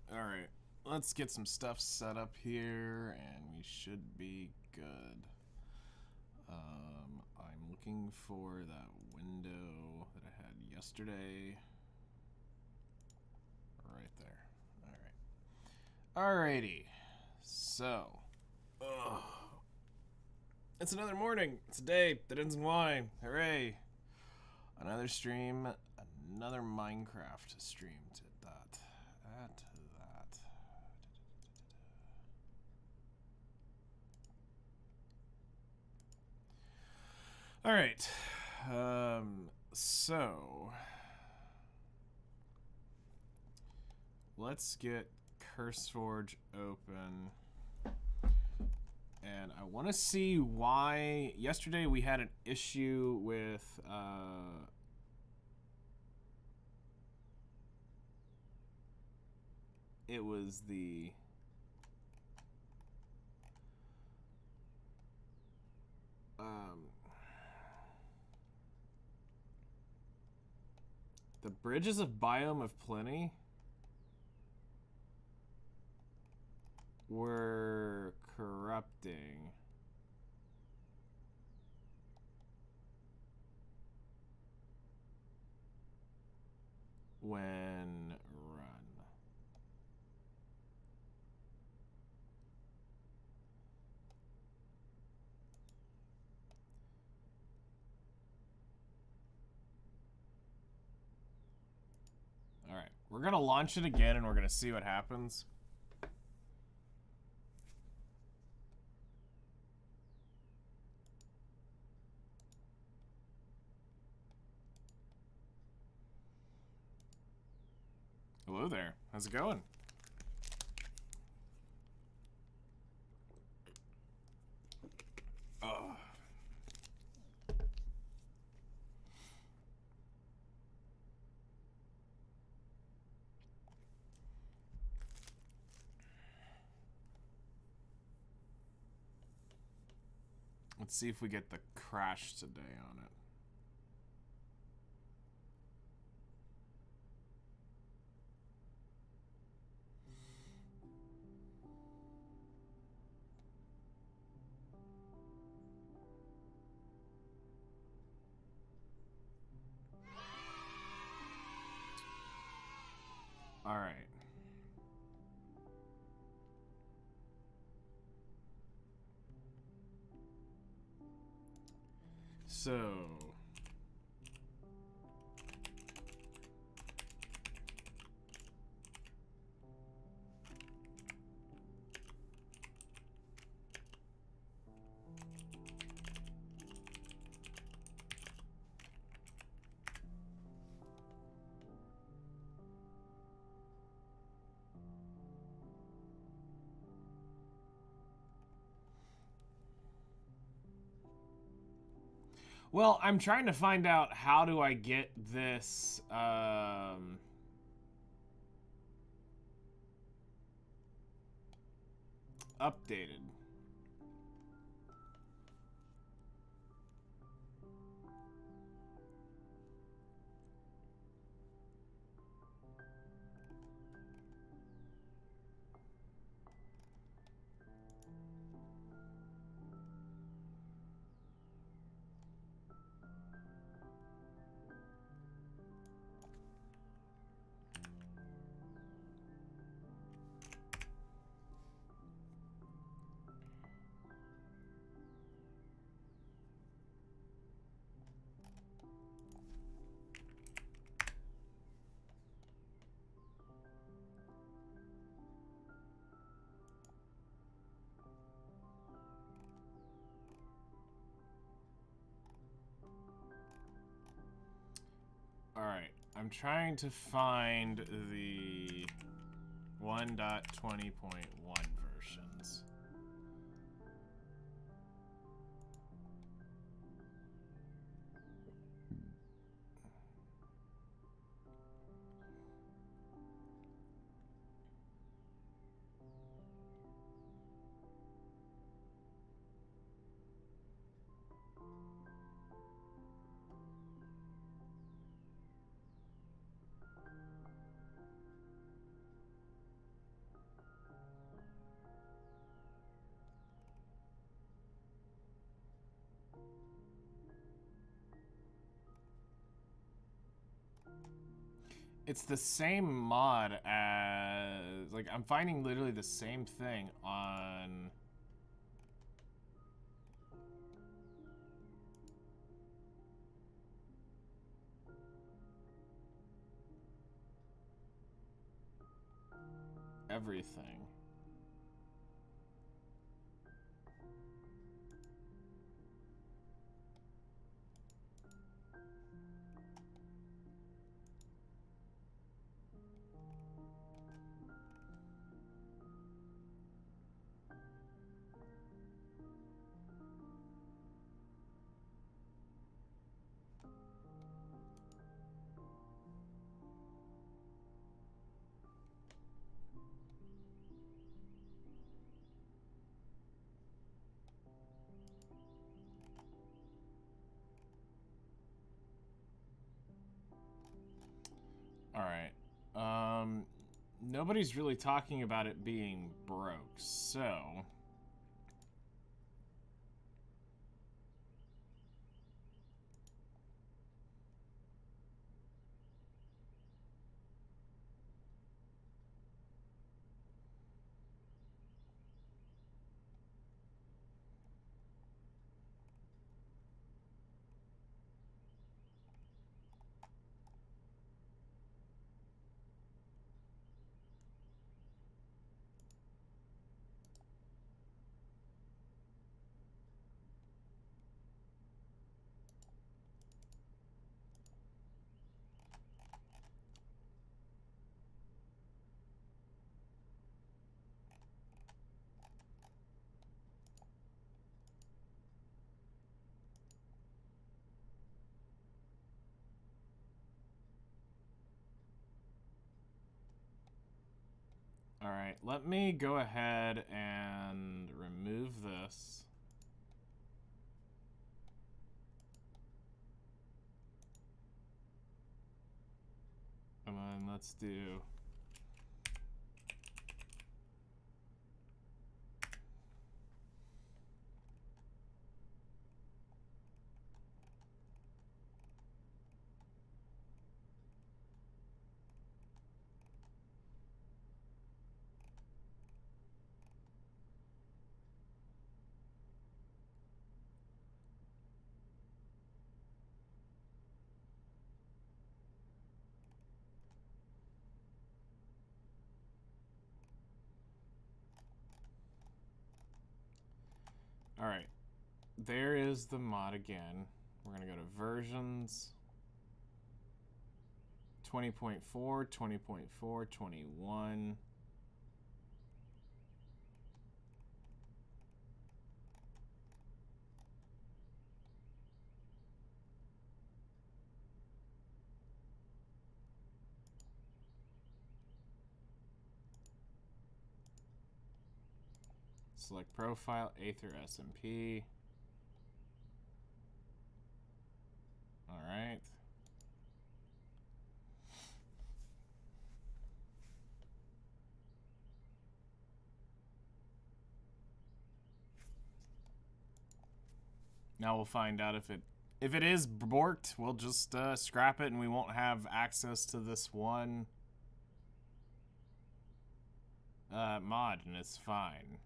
Alright, let's get some stuff set up here and we should be good. I'm looking for that window that I had yesterday. Right there. Alright. Alrighty. So. It's another morning. It's a day that ends in Y. Hooray. Another stream. Another Minecraft stream to that. At that. All right. So let's get CurseForge open. And I want to see why yesterday we had an issue with it was the Bridges of Biome of Plenty were corrupting. When run. All right, we're gonna launch it again and we're gonna see what happens. Hello there. How's it going? Let's see if we get the crash today on it. All right. So Well, I'm trying to find out how do I get this updated. Alright, I'm trying to find the 1.20.1 versions. It's the same mod as... Like, I'm finding literally the same thing on... everything. Alright. Nobody's really talking about it being broke, so... Alright, let me go ahead and remove this. And then let's do... Alright, there is the mod again. We're gonna go to versions. 20.4, 20.4, 21. Select profile, Aether SMP. All right. Now we'll find out if it is borked. We'll just scrap it, and we won't have access to this one mod, and it's fine.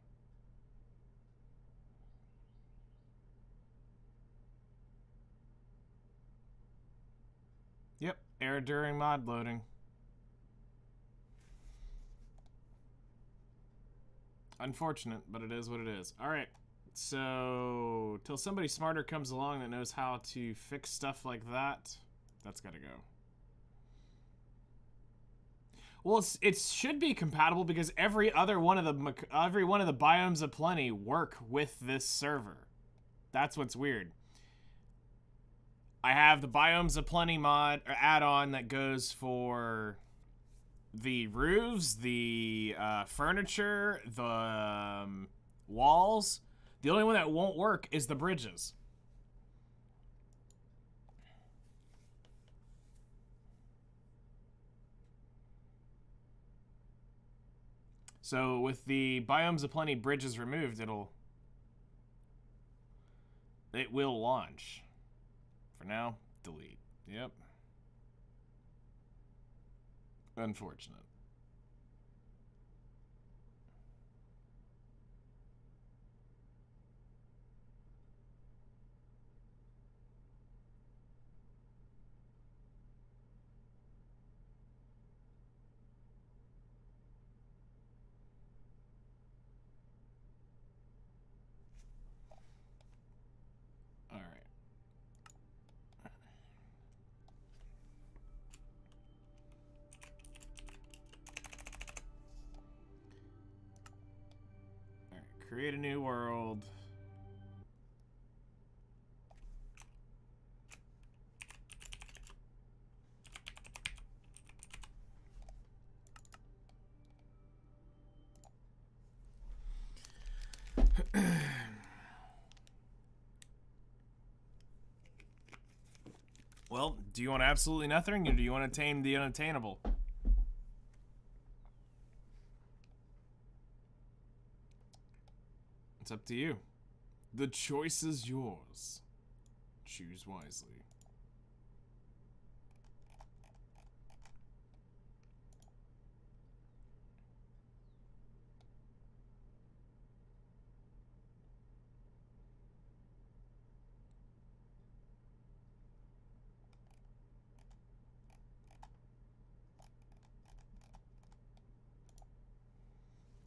Yep, error during mod loading. Unfortunate, but it is what it is. All right, so till somebody smarter comes along that knows how to fix stuff like that, that's got to go. Well, it should be compatible because every one of the biomes of plenty work with this server. That's what's weird. I have the Biomes of Plenty mod or add-on that goes for the roofs, the furniture, the walls. The only one that won't work is the bridges. So with the Biomes of Plenty bridges removed, it will launch. For now, delete. Yep. Unfortunate. Create a new world. Well, do you want absolutely nothing, or do you want to tame the unattainable? It's up to you. The choice is yours. Choose wisely.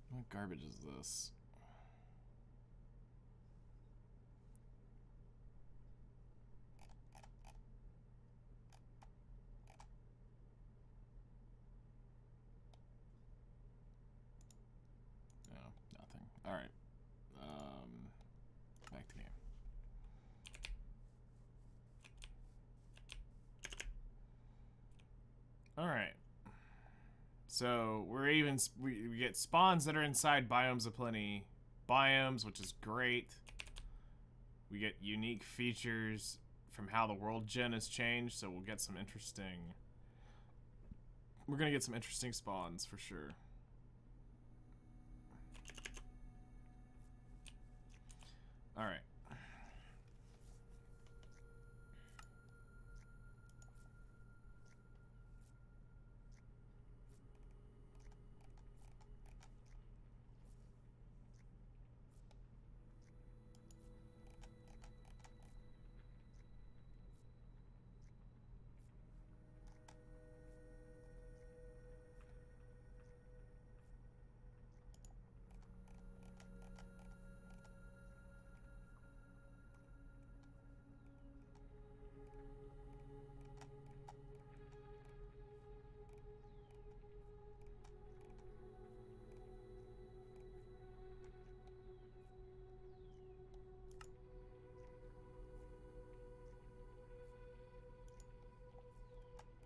What garbage is this? All right. Back to game. All right. So we get spawns that are inside Biomes of Plenty biomes, which is great. We get unique features from how the world gen has changed, so we'll get some interesting. We're gonna get some interesting spawns for sure. All right.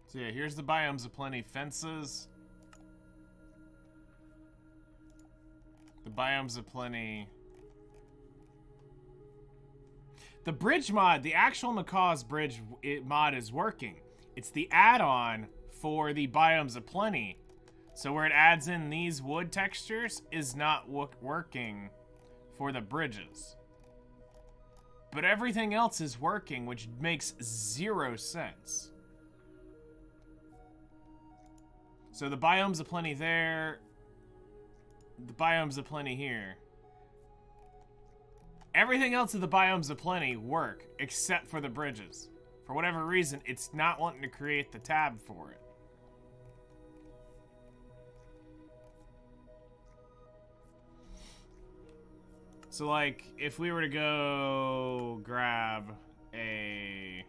So yeah, here's the Biomes of Plenty fences. The Biomes of Plenty The bridge mod, the actual Macaw's bridge mod is working. It's the add-on for the Biomes of Plenty. So where it adds in these wood textures is not working for the bridges. But everything else is working, which makes 0 sense. So the Biomes of Plenty there, the Biomes of Plenty here. Everything else of the Biomes of Plenty work, except for the bridges. For whatever reason, it's not wanting to create the tab for it. So, like, if we were to go grab a...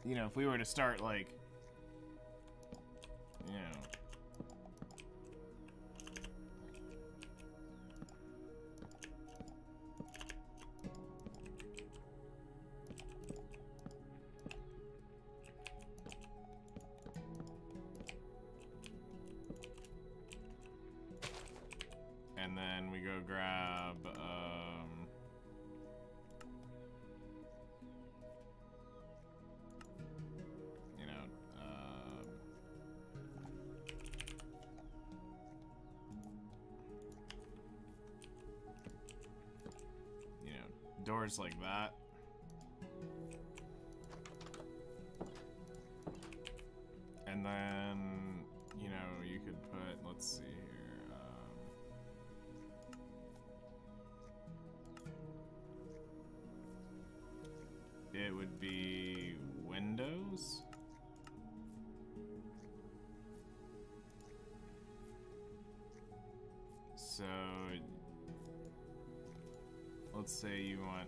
you know, if we were to start, like, you know... and then we go grab, you know, doors like that. And then, you know, you could put, let's see here. It would be windows. So let's say you want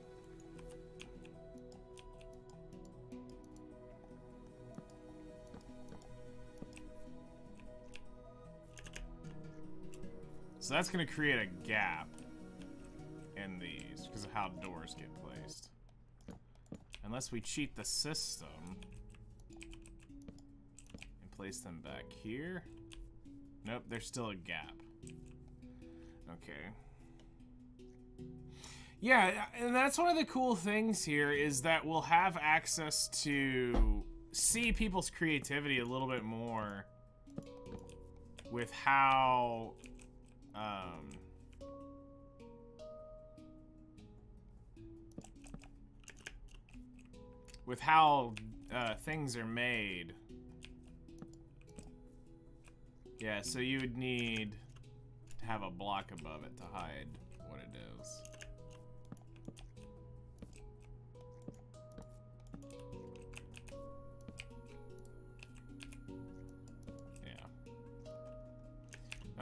so that's going to create a gap in these because of how doors get placed. Unless we cheat the system and place them back here. Nope, there's still a gap. Okay. Yeah, and that's one of the cool things here is that we'll have access to see people's creativity a little bit more with how things are made. Yeah, so you would need to have a block above it to hide what it is. Yeah.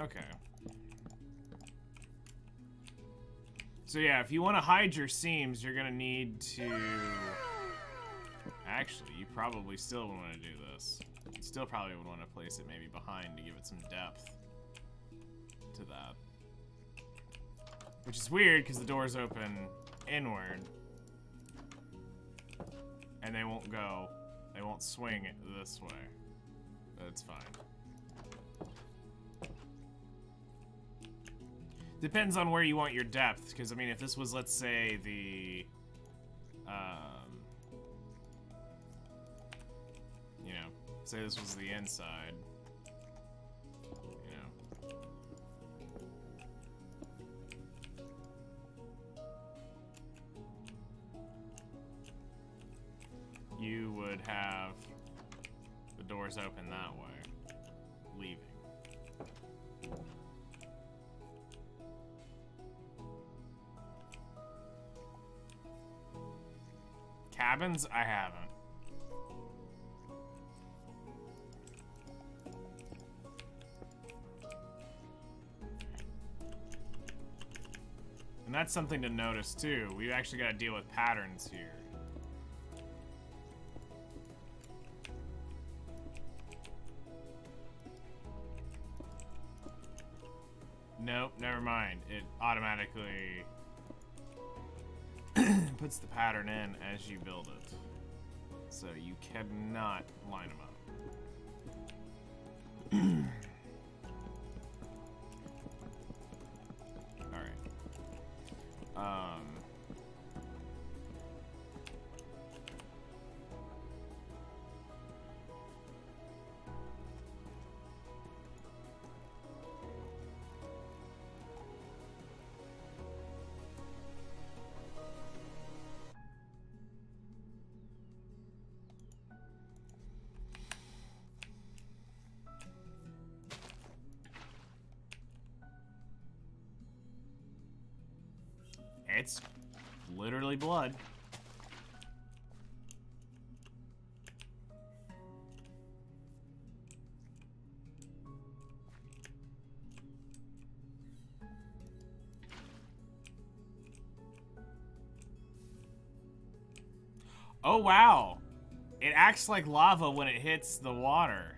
Okay. So yeah, if you want to hide your seams, you're gonna need to... Actually, you probably still would want to do this. You still probably would want to place it maybe behind to give it some depth to that. Which is weird because the doors open inward. And they won't swing it this way. But it's fine. Depends on where you want your depth, because I mean, if this was, let's say, the, you know, say this was the inside, you know, you would have the doors open that way, leaving. Cabins? I haven't. And that's something to notice too. We've actually got to deal with patterns here. Nope, never mind. It automatically puts the pattern in as you build it. So you cannot line them up. Alright. It's literally blood. Oh, wow. It acts like lava when it hits the water.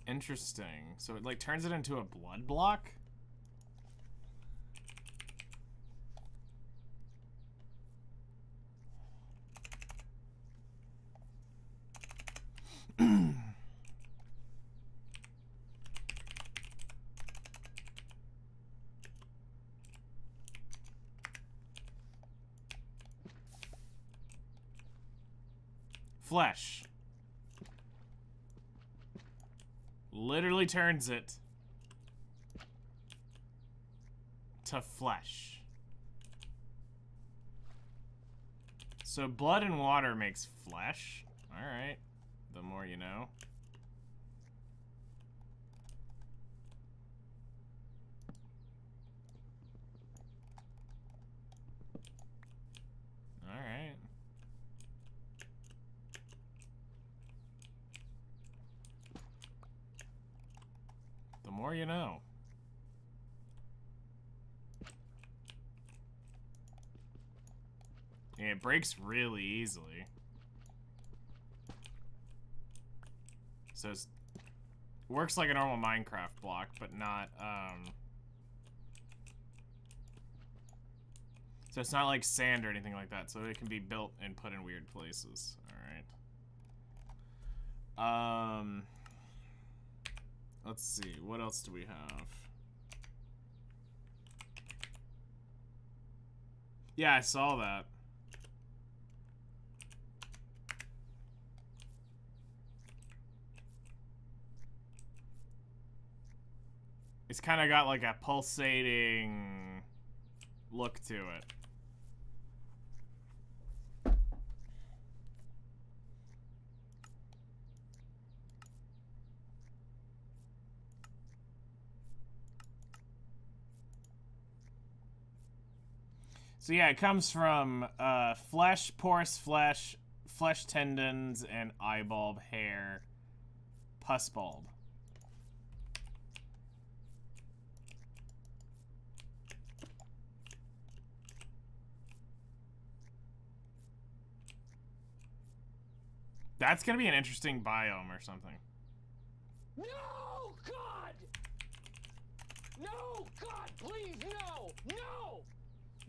Interesting. So it like turns it into a blood block? Flesh. Literally turns it to flesh. So blood and water makes flesh? Alright. The more you know. Alright. The more you know. Yeah, it breaks really easily. So it works like a normal Minecraft block, but not, so it's not like sand or anything like that, so it can be built and put in weird places. Alright. Let's see, what else do we have? Yeah, I saw that. It's kind of got like a pulsating look to it. So yeah, it comes from flesh, porous flesh, flesh tendons, and eye bulb, hair, pus bulb. That's gonna be an interesting biome or something. No, God! No, God, please, no! No!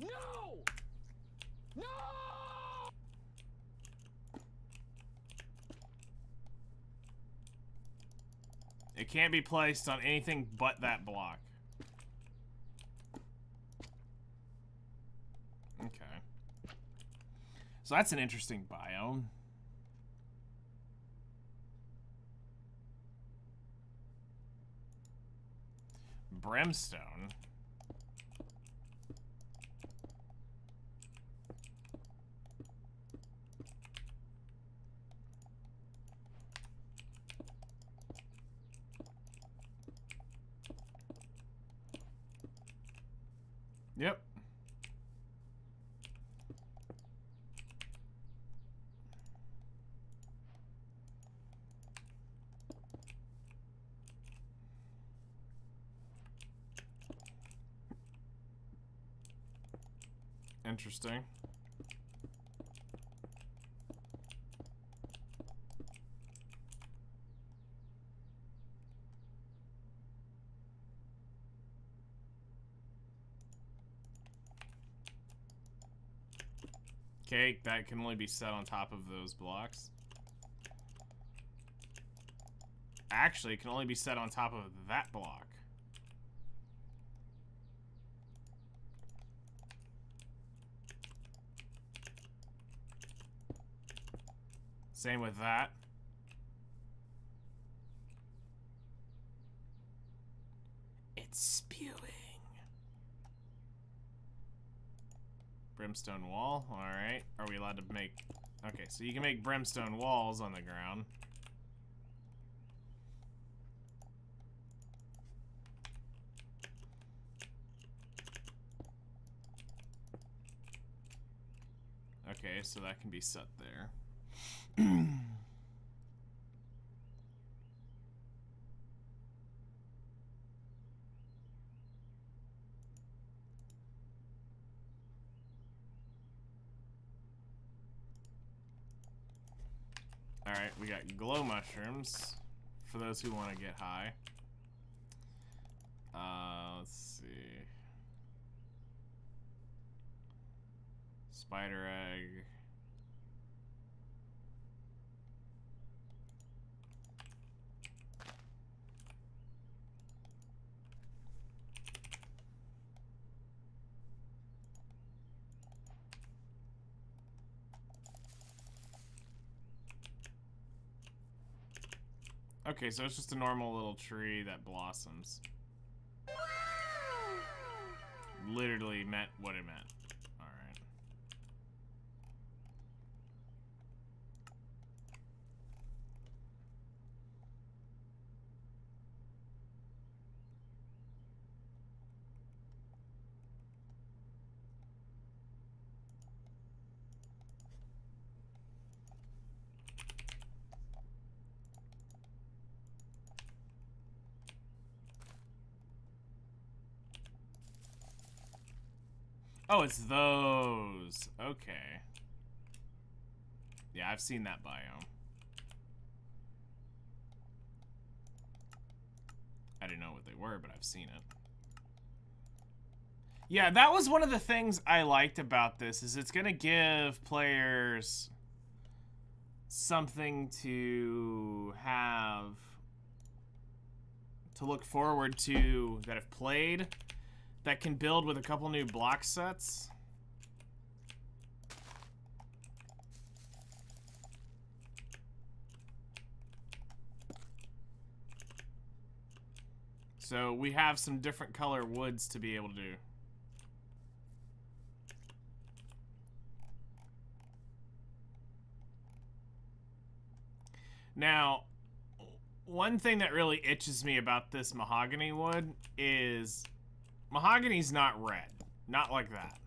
No! No! It can't be placed on anything but that block. Okay. So that's an interesting biome. Brimstone. Yep. Interesting. Okay, that can only be set on top of those blocks. Actually, it can only be set on top of that block. Same with that. It's spewing. Brimstone wall. Alright. Are we allowed to make... Okay, so you can make brimstone walls on the ground. Okay, so that can be set there. Alright, we got glow mushrooms for those who want to get high. Let's see. Spider egg. Okay, so it's just a normal little tree that blossoms. Literally meant what it meant. Alright. Oh, it's those. Okay. Yeah, I've seen that biome. I didn't know what they were, but I've seen it. Yeah, that was one of the things I liked about this, is it's gonna give players something to have to look forward to that have played, that can build with a couple new block sets. So we have some different color woods to be able to do. Now, one thing that really itches me about this mahogany wood is mahogany's not red. Not like that.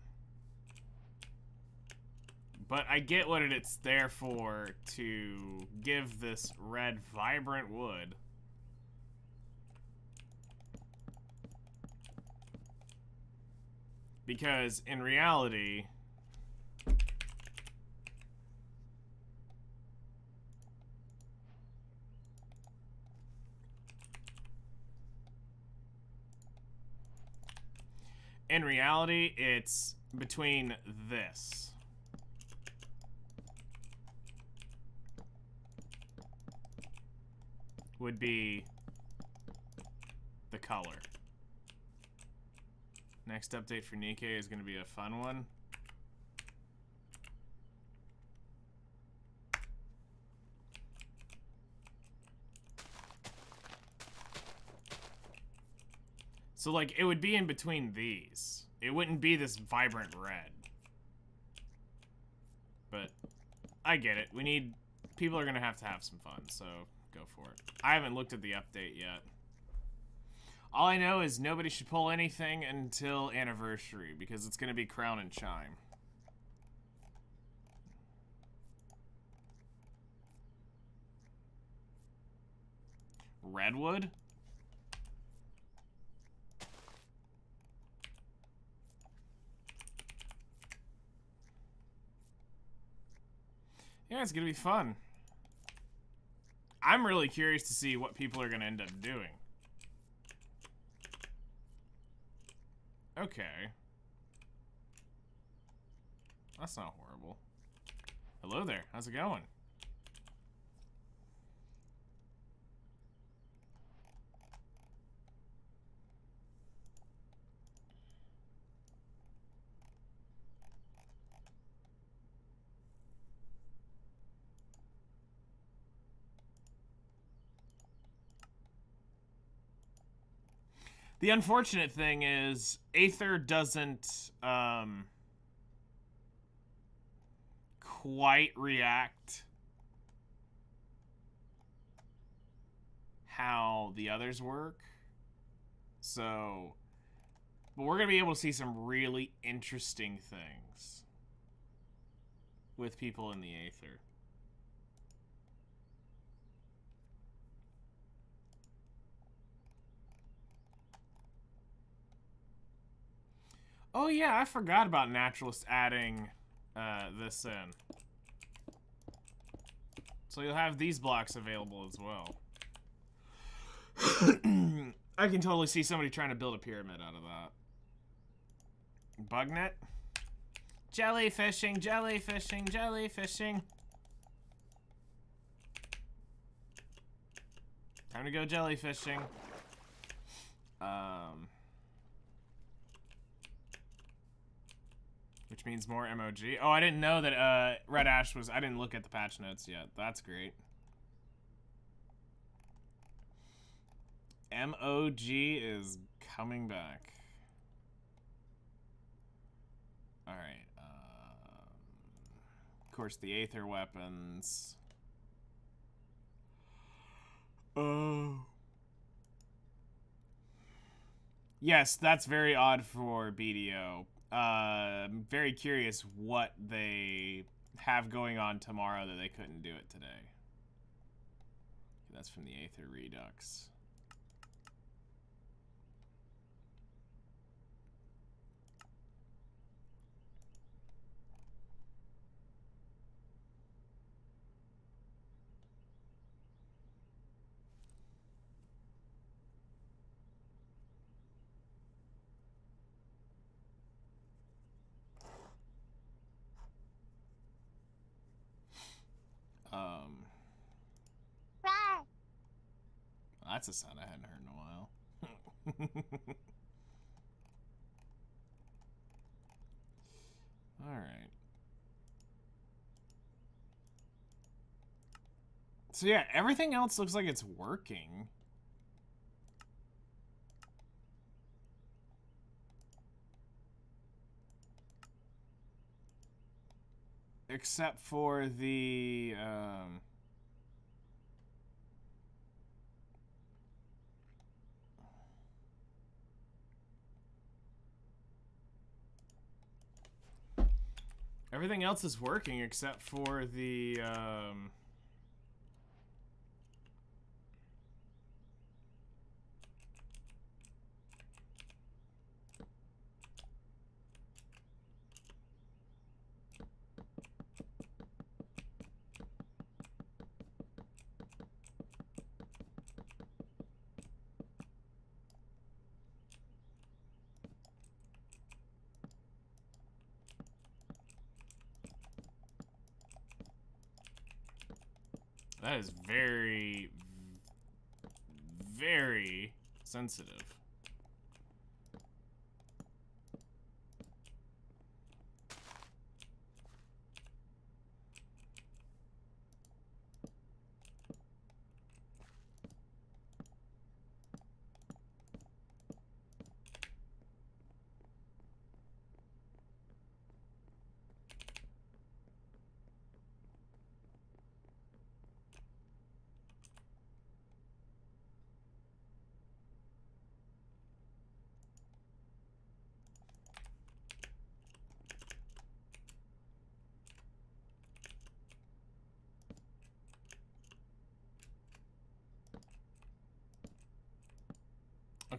But I get what it's there for, to give this red, vibrant wood. Because in reality, it's between this. Would be the color. Next update for Nikkei is going to be a fun one. So, like, it would be in between these. It wouldn't be this vibrant red. But I get it. We need... People are going to have some fun, so go for it. I haven't looked at the update yet. All I know is nobody should pull anything until anniversary, because it's going to be Crown and Chime. Redwood? it's gonna be fun. I'm really curious to see what people are gonna end up doing. Okay. That's not horrible. Hello there. How's it going? The unfortunate thing is Aether doesn't quite react how the others work. So, but we're going to be able to see some really interesting things with people in the Aether. Oh yeah, I forgot about Naturalist adding this in. So you'll have these blocks available as well. I can totally see somebody trying to build a pyramid out of that. Bugnet? Jellyfishing, jellyfishing, jellyfishing. Time to go jellyfishing. Which means more MOG. Oh, I didn't know that Red Ash was... I didn't look at the patch notes yet. That's great. MOG is coming back. Alright. Of course, the Aether weapons. Oh. Yes, that's very odd for BDO. I'm very curious what they have going on tomorrow that they couldn't do it today. That's from the Aether Redux. That's a sound I hadn't heard in a while. Alright. So yeah, everything else looks like it's working. Except for the, everything else is working except for the, that is very, very sensitive.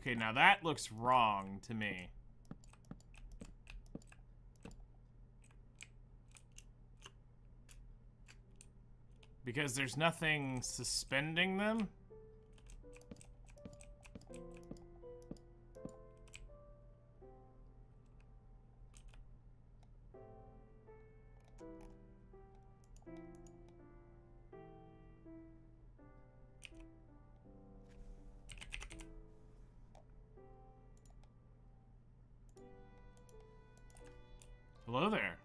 Okay, now that looks wrong to me. Because there's nothing suspending them? Hello there.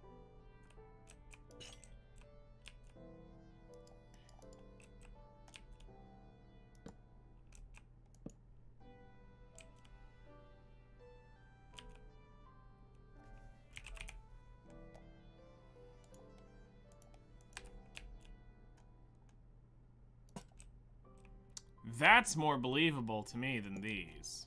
That's more believable to me than these.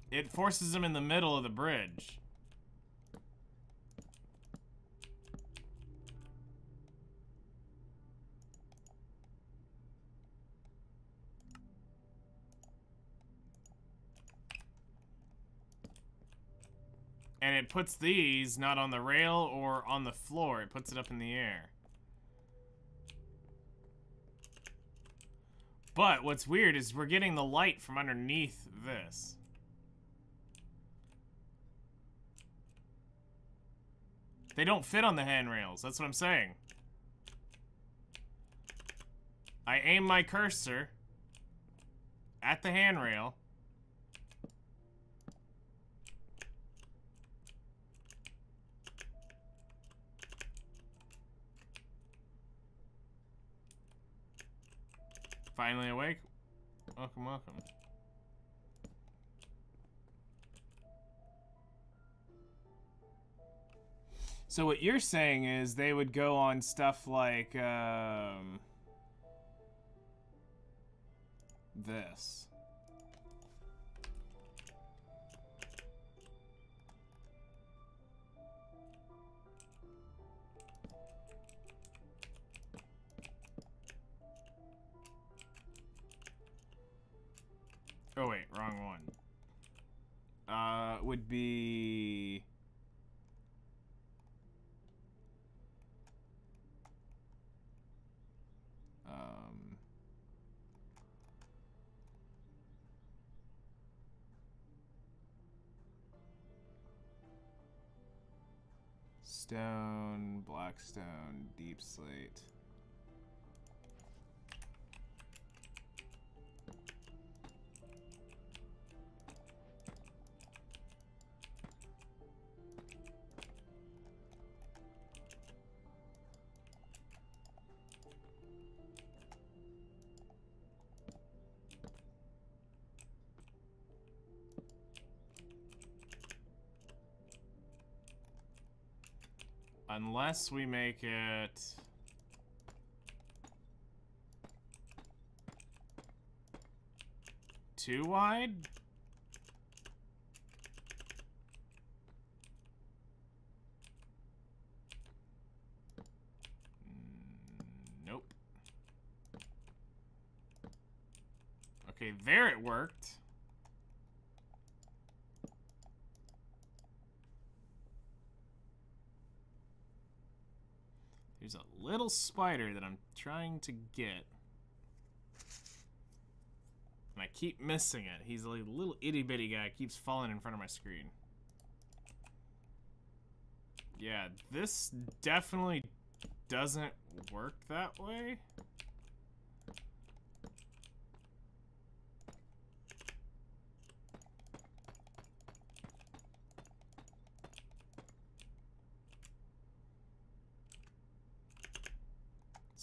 It forces him in the middle of the bridge. And it puts these not on the rail or on the floor. It puts it up in the air. But what's weird is we're getting the light from underneath this. They don't fit on the handrails. That's what I'm saying. I aim my cursor at the handrail. Finally awake. Welcome, welcome. So what you're saying is they would go on stuff like this. Oh wait, wrong one. Would be stone, black stone, deep slate. Unless we make it too wide? Nope. Okay, there it worked. There's a little spider that I'm trying to get. And I keep missing it. He's a little itty-bitty guy. Keeps falling in front of my screen. Yeah, this definitely doesn't work that way.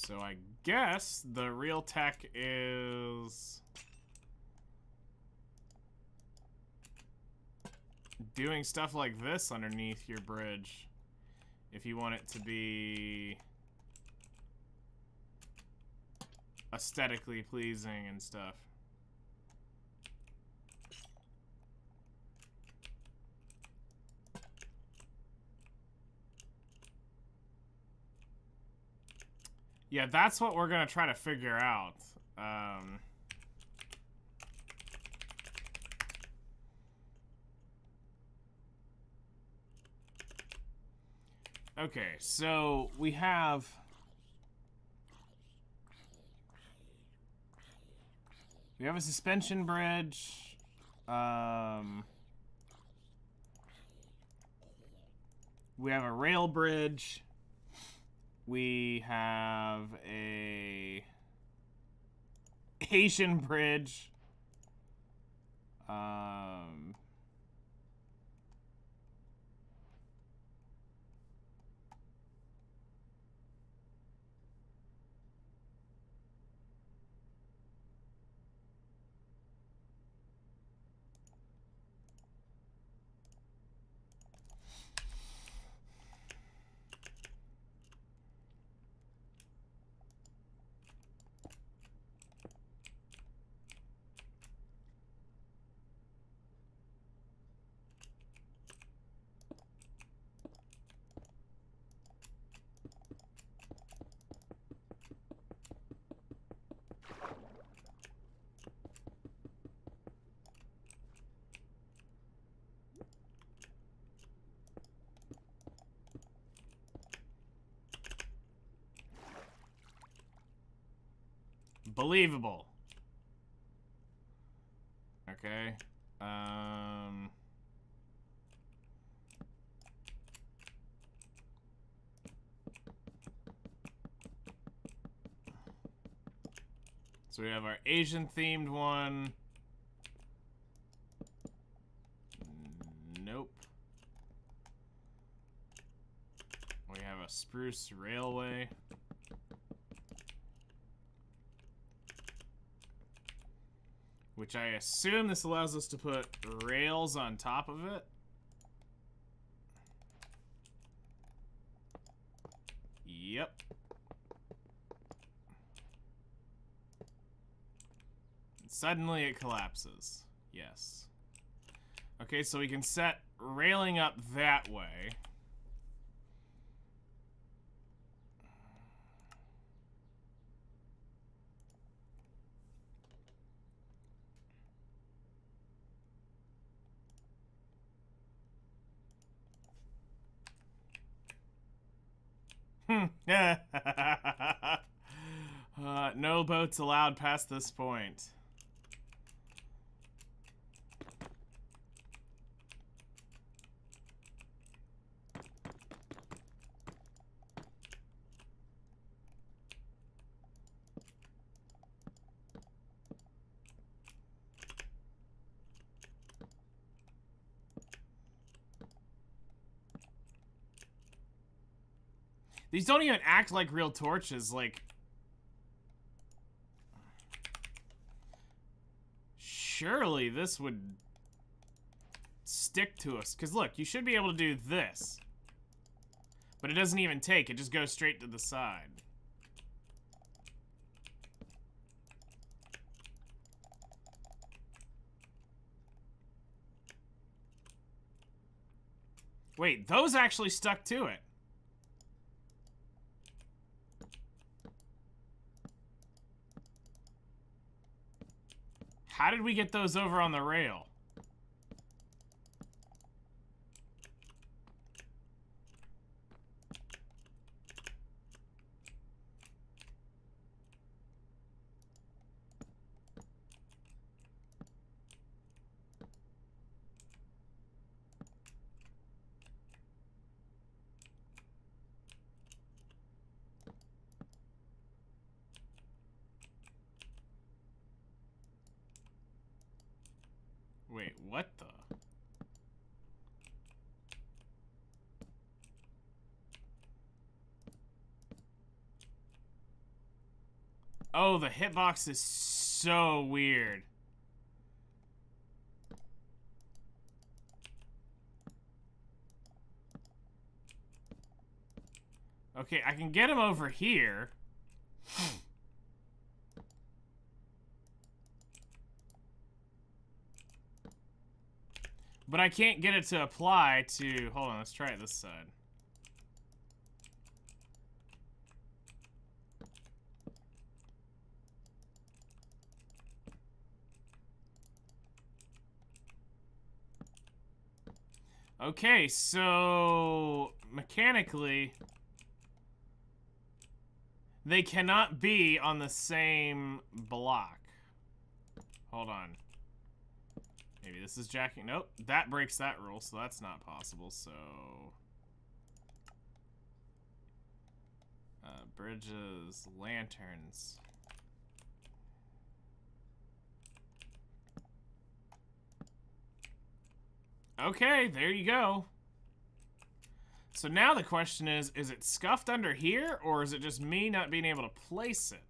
So I guess the real tech is doing stuff like this underneath your bridge if you want it to be aesthetically pleasing and stuff. Yeah, that's what we're gonna try to figure out. Okay, so we have a suspension bridge. We have a rail bridge. We have a Asian bridge. Believable. Okay. So we have our Asian themed one. Nope. We have a spruce railway. Which I assume this allows us to put rails on top of it. Yep. Suddenly it collapses. Yes. Okay, so we can set railing up that way. No boats allowed past this point. These don't even act like real torches, like... Surely this would stick to us. Because look, you should be able to do this. But it doesn't even take, it just goes straight to the side. Wait, those actually stuck to it. How did we get those over on the rail? Wait, what the? Oh, the hitbox is so weird. Okay, I can get him over here. But I can't get it to apply to... Hold on, let's try it this side. Okay, so... mechanically... they cannot be on the same block. Hold on. Maybe this is jacking... Nope, that breaks that rule, so that's not possible, so... bridges, lanterns... Okay, there you go. So now the question is it scuffed under here, or is it just me not being able to place it?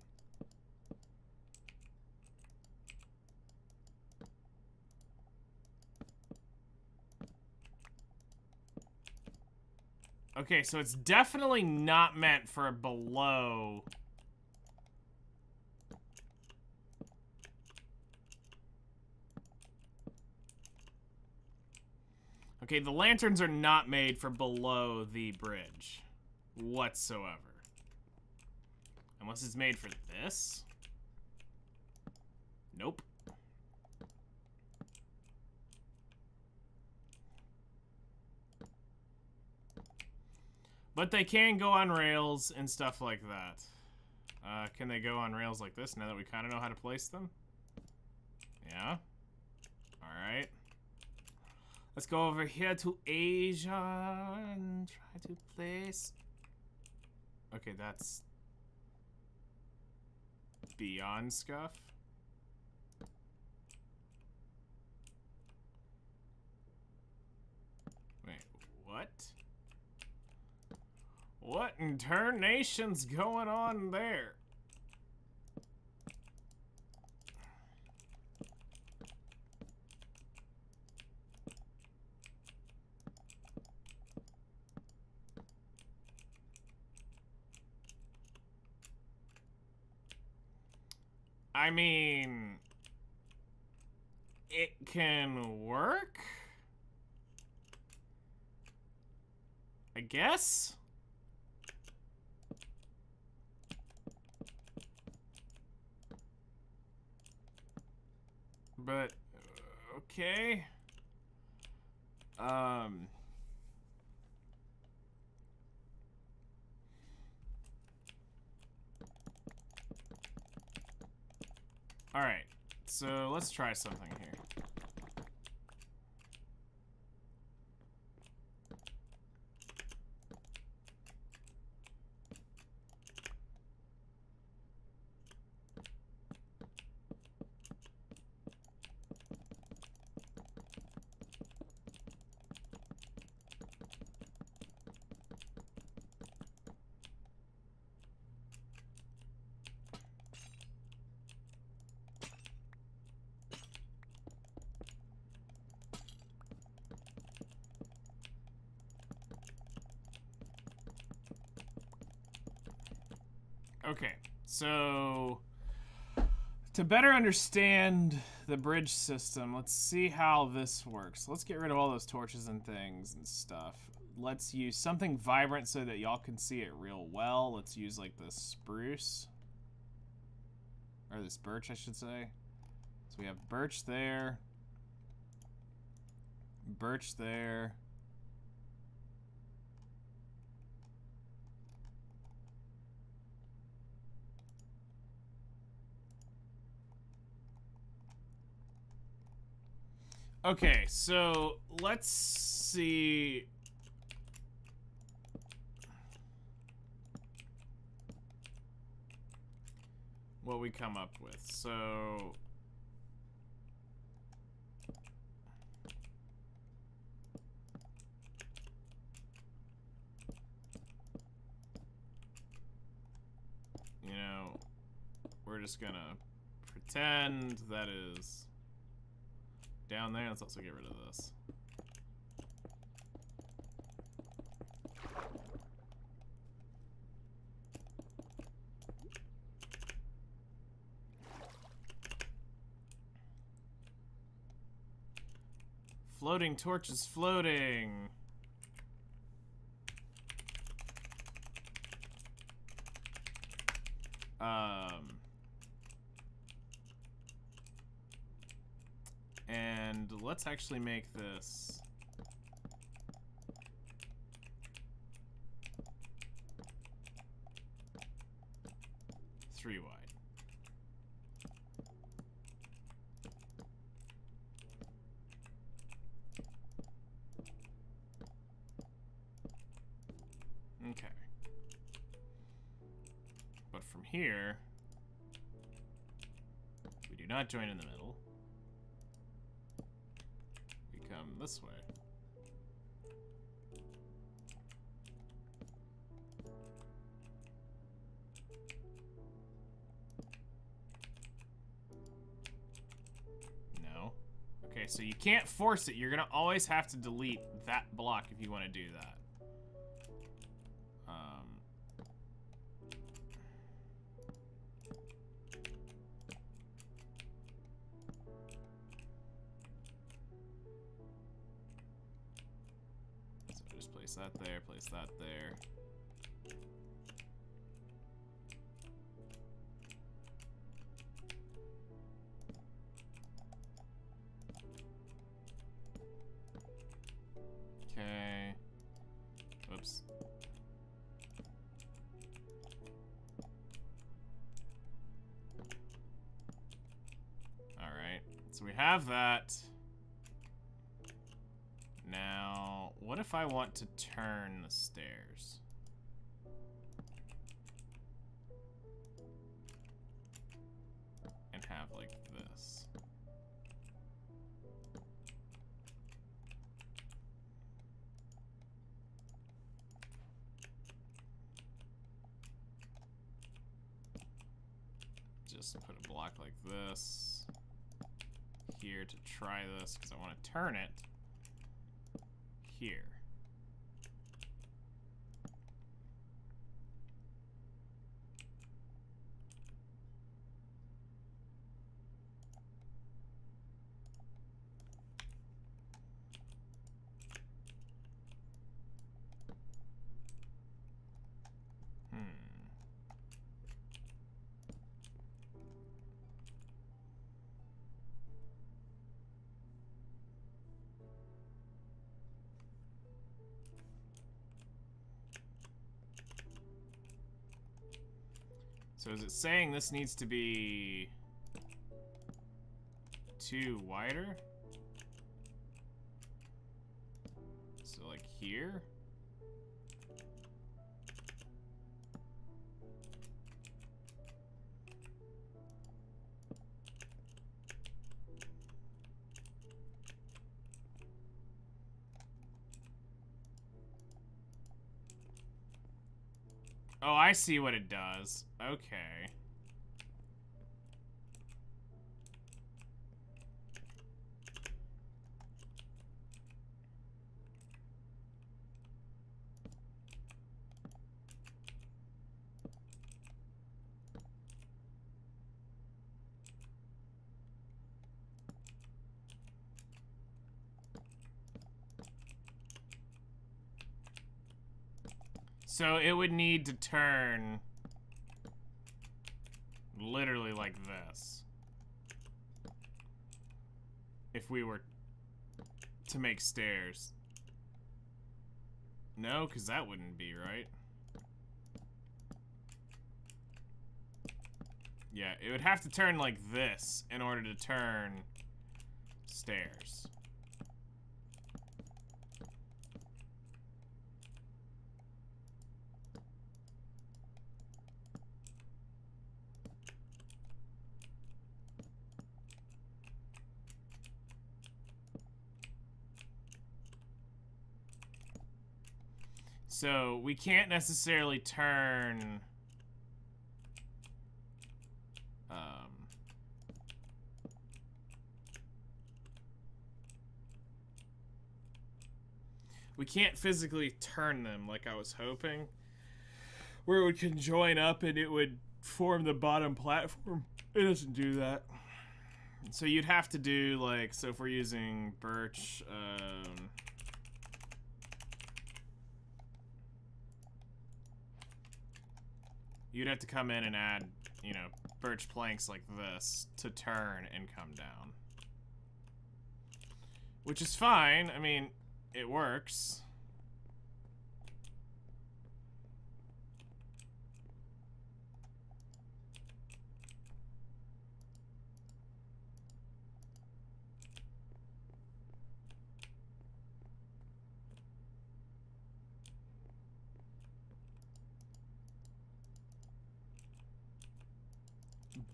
Okay, so it's definitely not meant for below... Okay, the lanterns are not made for below the bridge whatsoever. Unless it's made for this. Nope. But they can go on rails and stuff like that. Can they go on rails like this now that we kind of know how to place them? Yeah. Alright. Let's go over here to Asia and try to place... Okay, that's... beyond scuff. Wait, what? What in tarnation's going on there? I mean, it can work, I guess. But okay. All right, so let's try something here. Okay, so to better understand the bridge system, let's see how this works. Let's get rid of all those torches and things and stuff. Let's use something vibrant so that y'all can see it real well. Let's use like the spruce. Or this birch, I should say. So we have birch there. Birch there. Okay, so let's see. What we come up with. So you know, we're just gonna pretend that is down there. Let's also get rid of this. Floating torches floating. And let's actually make this 3 wide. Okay. But from here, we do not join in the middle. We come this way. No. Okay, so you can't force it. You're gonna always have to delete that block if you want to do that. Place that there, place that there. Okay. Oops. All right. So we have that. Now, what if I want to turn the stairs? And have like this. Just put a block like this here to try this because I want to turn it here. So is it saying this needs to be 2 wider? So like here? Oh, I see what it does. Okay. So it would need to turn literally like this if we were to make stairs. No, because that wouldn't be right. Yeah, it would have to turn like this in order to turn stairs. So we can't necessarily turn we can't physically turn them like I was hoping, where it would conjoin up and it would form the bottom platform. It doesn't do that. So you'd have to do, like, so if we're using birch, you'd have to come in and add, you know, birch planks like this to turn and come down. Which is fine. I mean, it works.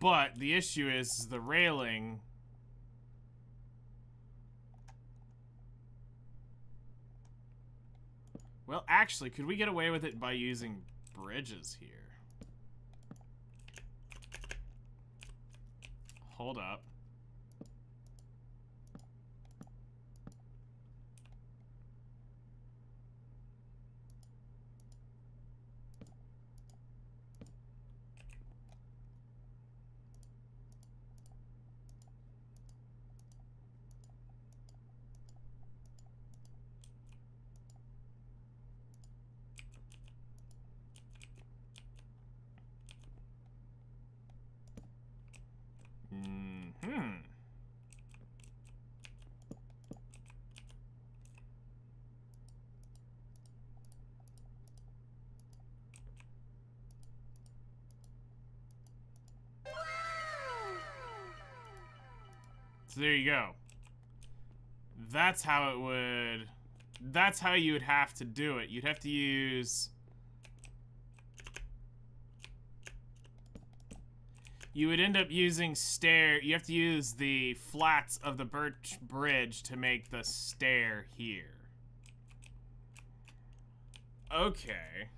But the issue is the railing. Well, actually, could we get away with it by using bridges here? Hold up. So there you go. That's how it would... That's how you would have to do it. You'd have to use... You would end up using stair... You have to use the flats of the birch bridge to make the stair here. Okay.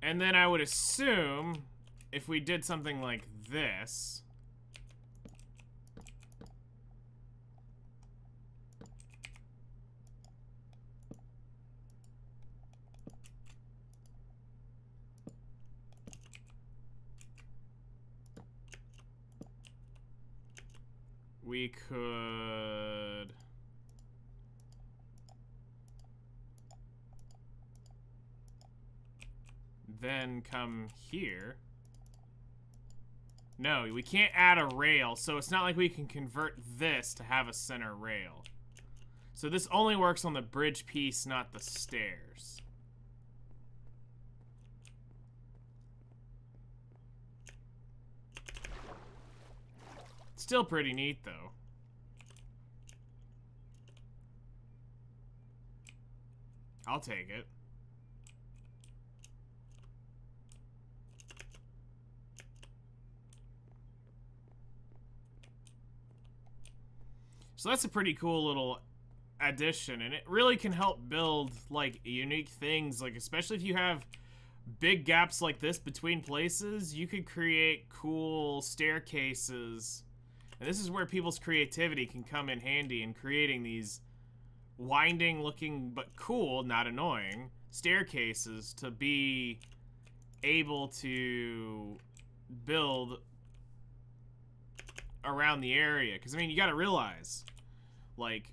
And then I would assume if we did something like this, we could... then come here. No, we can't add a rail, so it's not like we can convert this to have a center rail. So this only works on the bridge piece, not the stairs. Still pretty neat, though. I'll take it. So that's a pretty cool little addition, and it really can help build, like, unique things. Like, especially if you have big gaps like this between places, you could create cool staircases. And this is where people's creativity can come in handy in creating these winding looking, but cool, not annoying, staircases to be able to build around the area. Because, I mean, you gotta realize, like,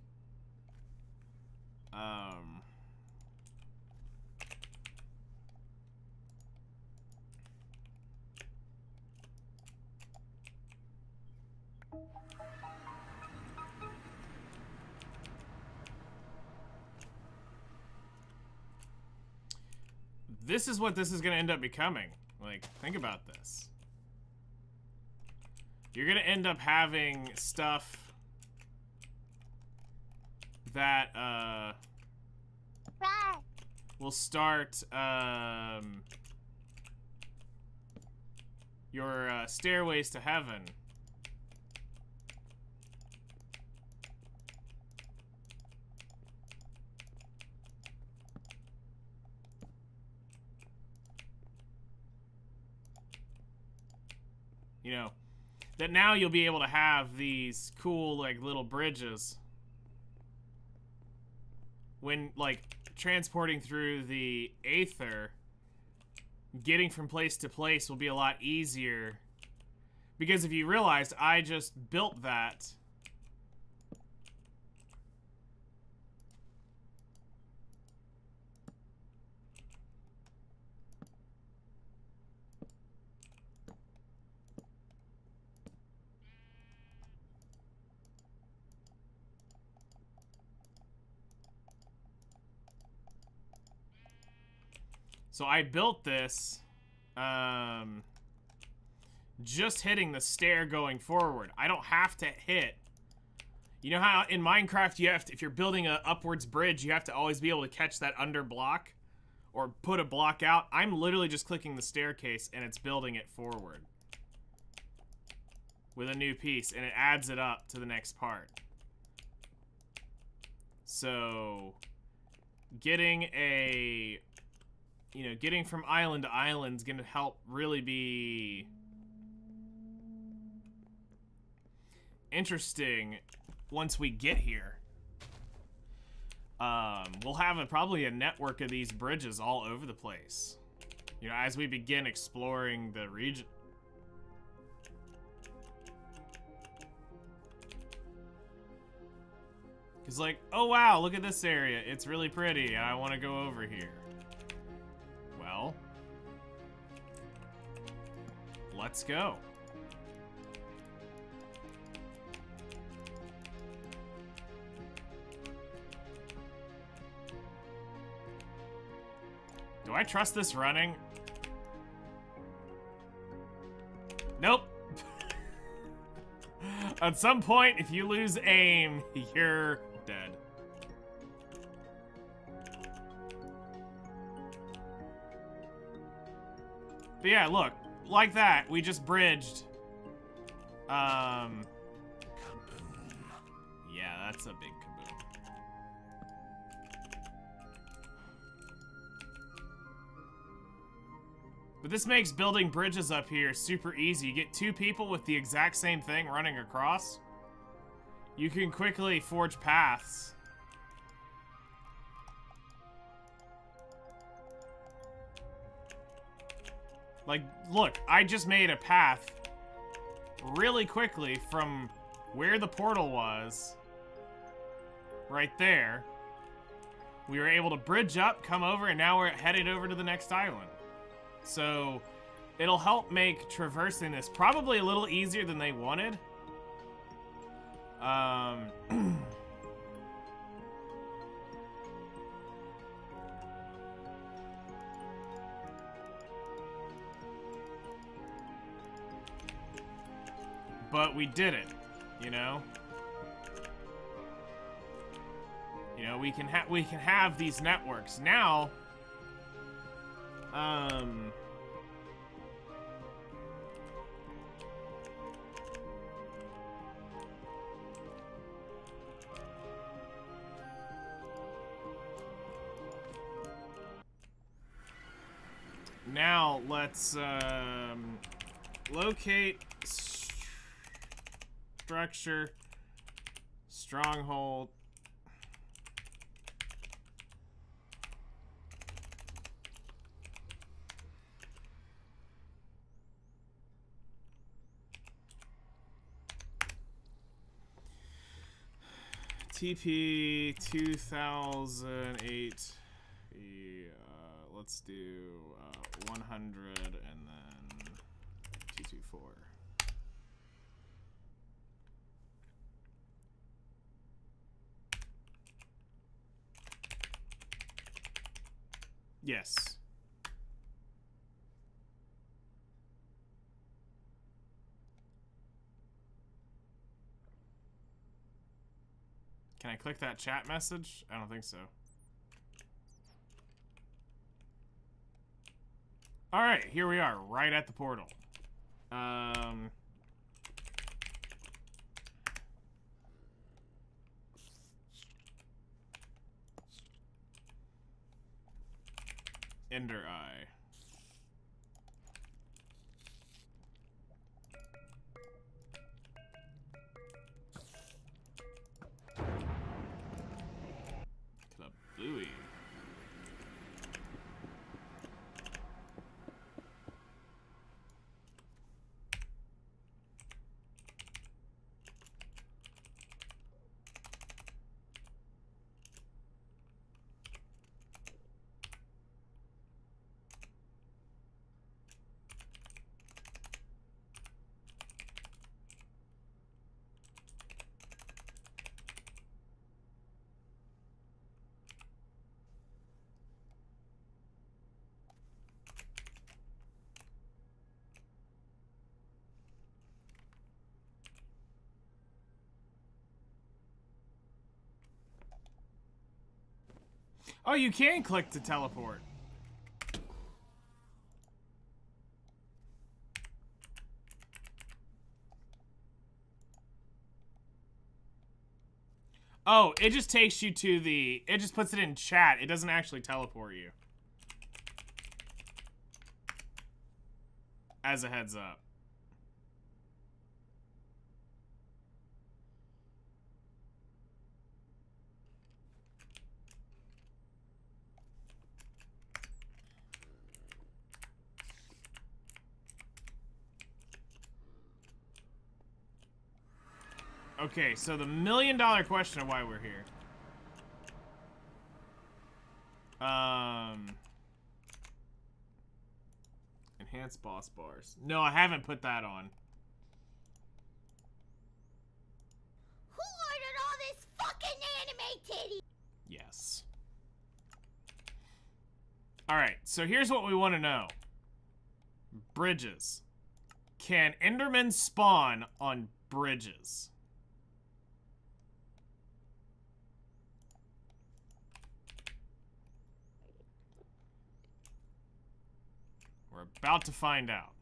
this is what this is gonna end up becoming. Like, think about this. You're gonna end up having stuff that will start your stairways to heaven. You know, that now you'll be able to have these cool, like, little bridges when, like, transporting through the Aether getting from place to place will be a lot easier. Because if you realized, I just built that. So I built this, just hitting the stair going forward. I don't have to hit. You know how in Minecraft you have to, if you're building a upwards bridge, you have to always be able to catch that under block or put a block out. I'm literally just clicking the staircase and it's building it forward with a new piece, and it adds it up to the next part. So getting a, you know, getting from island to island is going to help really be interesting once we get here. We'll have probably a network of these bridges all over the place, you know, as we begin exploring the region. Because like, oh wow, look at this area. It's really pretty and I want to go over here. Well, let's go. Do I trust this running? Nope. At some point, if you lose aim, you're dead. But yeah, look, like that, we just bridged. Yeah, that's a big kaboom. But this makes building bridges up here super easy. You get two people with the exact same thing running across. You can quickly forge paths. Like, look, I just made a path really quickly from where the portal was, right there. We were able to bridge up, come over, and now we're headed over to the next island. So, it'll help make traversing this probably a little easier than they wanted. But we did it, you know? You know, we can have these networks. Now, now let's locate structure, stronghold. TP 2008. Let's do 100 and then 224. Yes. Can I click that chat message? I don't think so. All right, here we are, right at the portal. Ender Eye. Club Bluey. Oh, you can click to teleport. Oh, it just takes you to the... It just puts it in chat. It doesn't actually teleport you. As a heads up. Okay, so the million-dollar question of why we're here. Enhanced boss bars. No, I haven't put that on. Who ordered all this fucking anime titty? Yes. Alright, so here's what we want to know. Bridges. Can Endermen spawn on bridges? We're about to find out.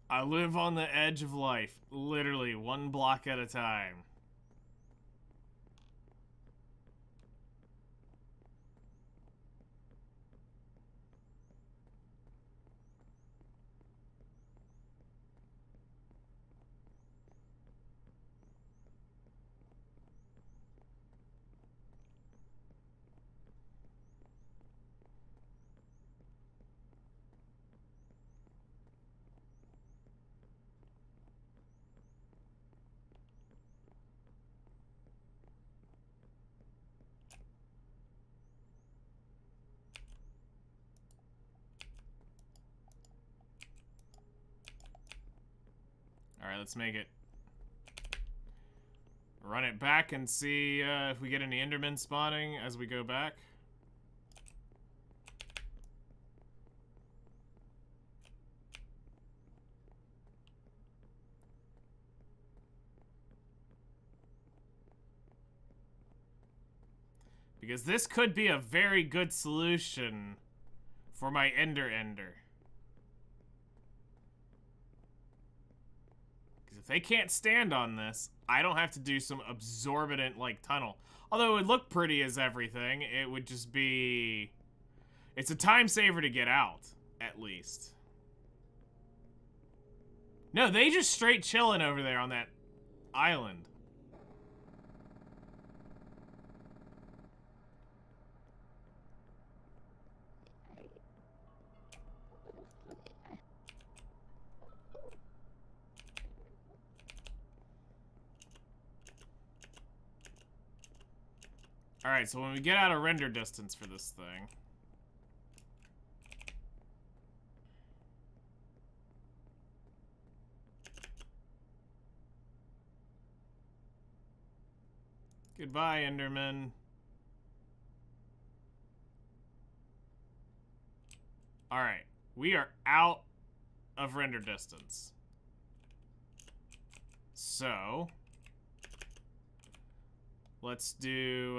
I live on the edge of life, literally one block at a time. Alright, let's make it. Run it back and see if we get any Endermen spawning as we go back. Because this could be a very good solution for my Ender. If they can't stand on this, I don't have to do some absorbent, like, tunnel. Although it would look pretty as everything, it would just be... It's a time saver to get out, at least. No, they just straight chilling over there on that island. Alright, so when we get out of render distance for this thing... Goodbye, Enderman. Alright, we are out of render distance. So... Let's do,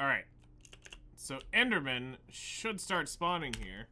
Alright. So Enderman should start spawning here.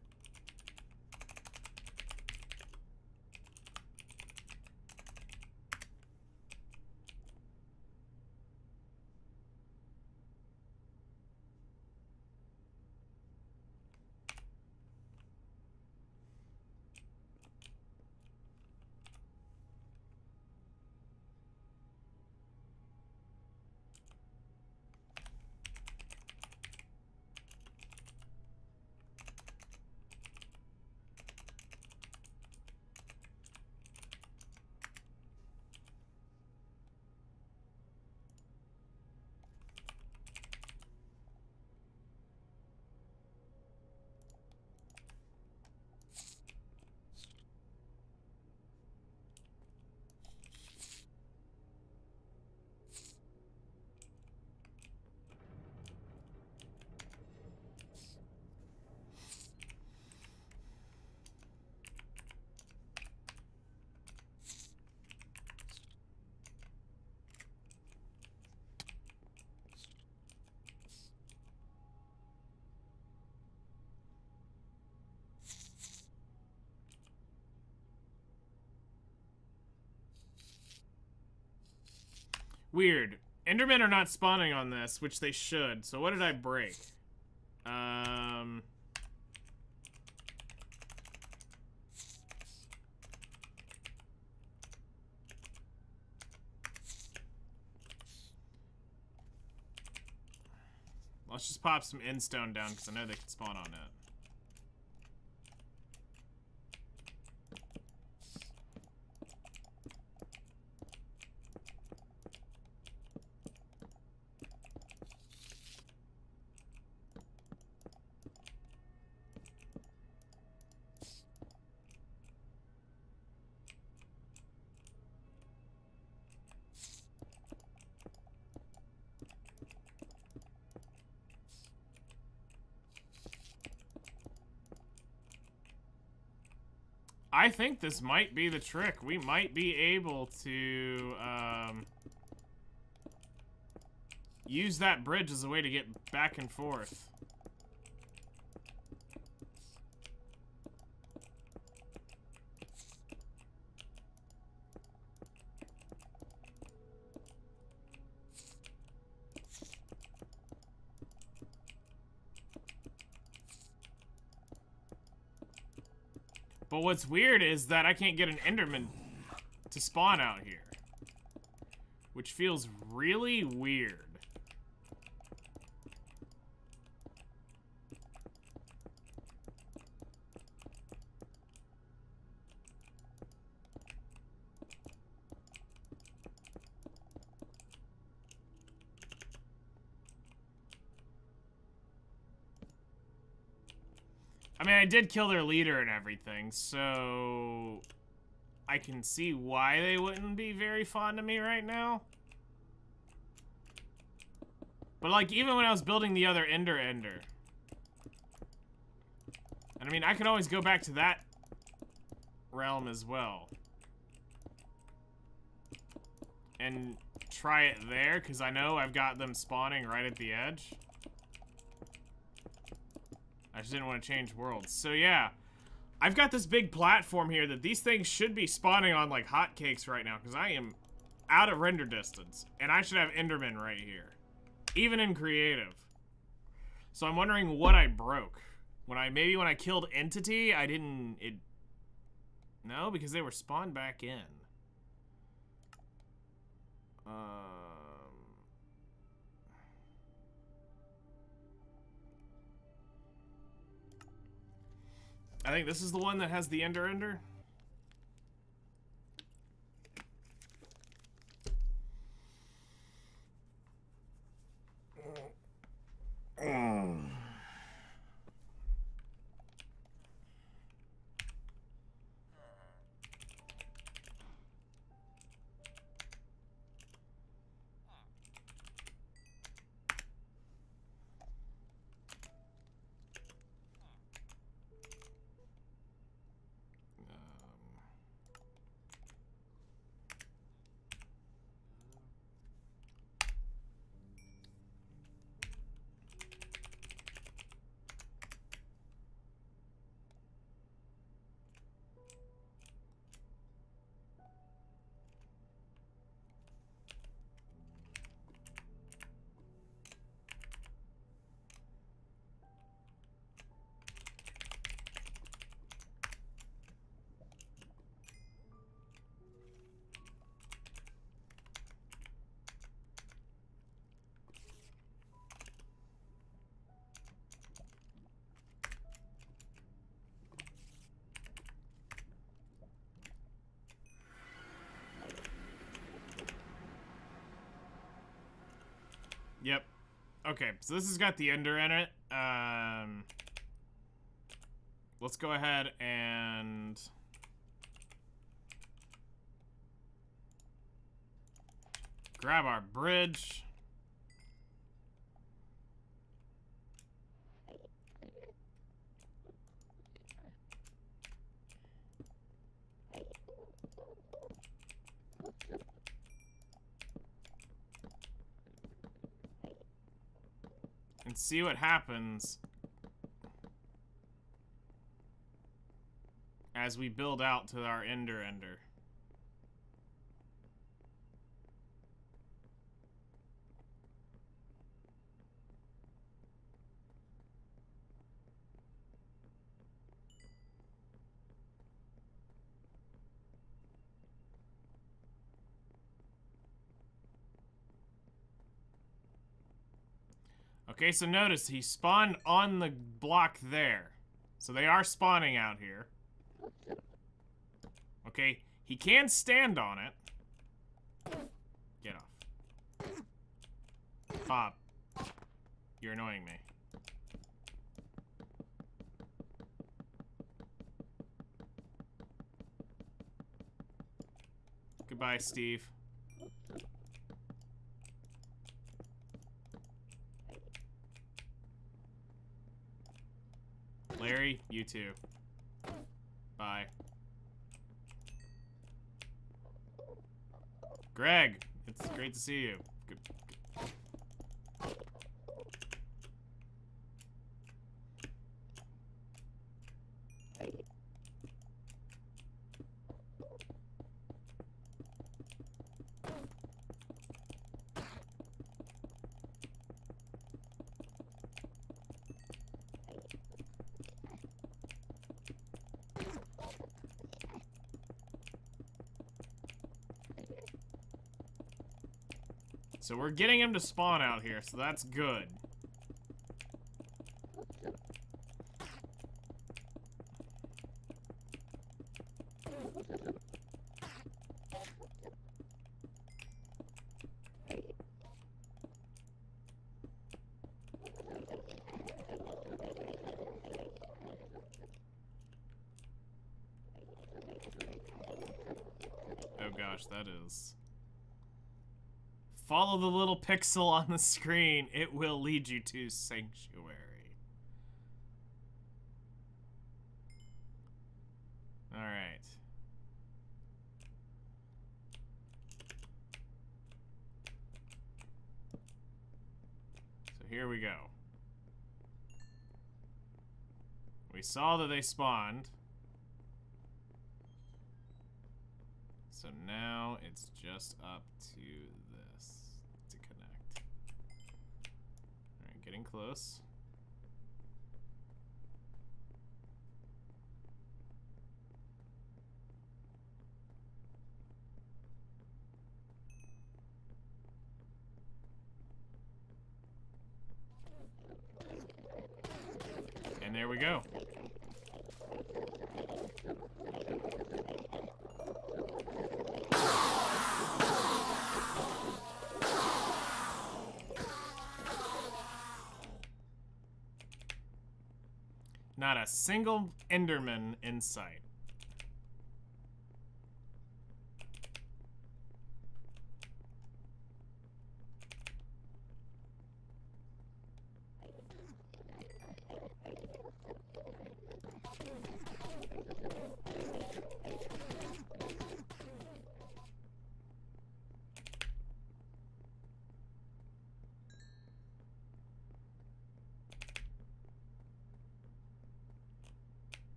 Weird. Endermen are not spawning on this, which they should. So what did I break? Let's just pop some endstone down because I know they can spawn on it. I think this might be the trick. We might be able to use that bridge as a way to get back and forth. But what's weird is that I can't get an Enderman to spawn out here. Which feels really weird. I mean, I did kill their leader and everything, so I can see why they wouldn't be very fond of me right now. But, like, even when I was building the other Ender. And I mean, I could always go back to that realm as well. And try it there, because I know I've got them spawning right at the edge. I just didn't want to change worlds. So yeah, I've got this big platform here that these things should be spawning on like hotcakes right now because I am out of render distance. And I should have Enderman right here. Even in creative. So I'm wondering what I broke. Maybe when I killed Entity, I didn't... No, because they were spawned back in. I think this is the one that has the Ender. Yep. Okay, so this has got the Ender in it. Let's go ahead and grab our bridge. And see what happens as we build out to our Ender. Okay, so notice he spawned on the block there. So they are spawning out here. Okay, he can stand on it. Get off. Pop. You're annoying me. Goodbye, Steve. Larry, you too. Bye. Greg, it's great to see you. Good. So we're getting him to spawn out here, so that's good. Oh gosh, that is... Follow the little pixel on the screen. It will lead you to Sanctuary. Alright. So here we go. We saw that they spawned. So now it's just up to this to connect. Alright, getting close. And there we go. Not a single Enderman in sight.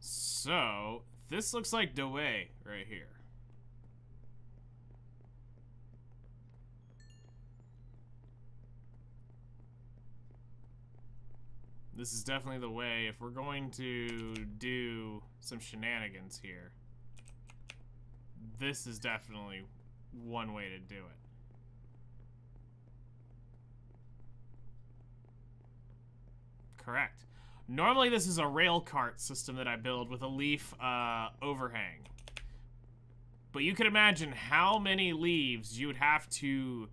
So, this looks like Dewey right here. This is definitely the way if we're going to do some shenanigans here. This is definitely one way to do it. Correct. Normally this is a rail cart system that I build with a leaf overhang. But you can imagine how many leaves you would have to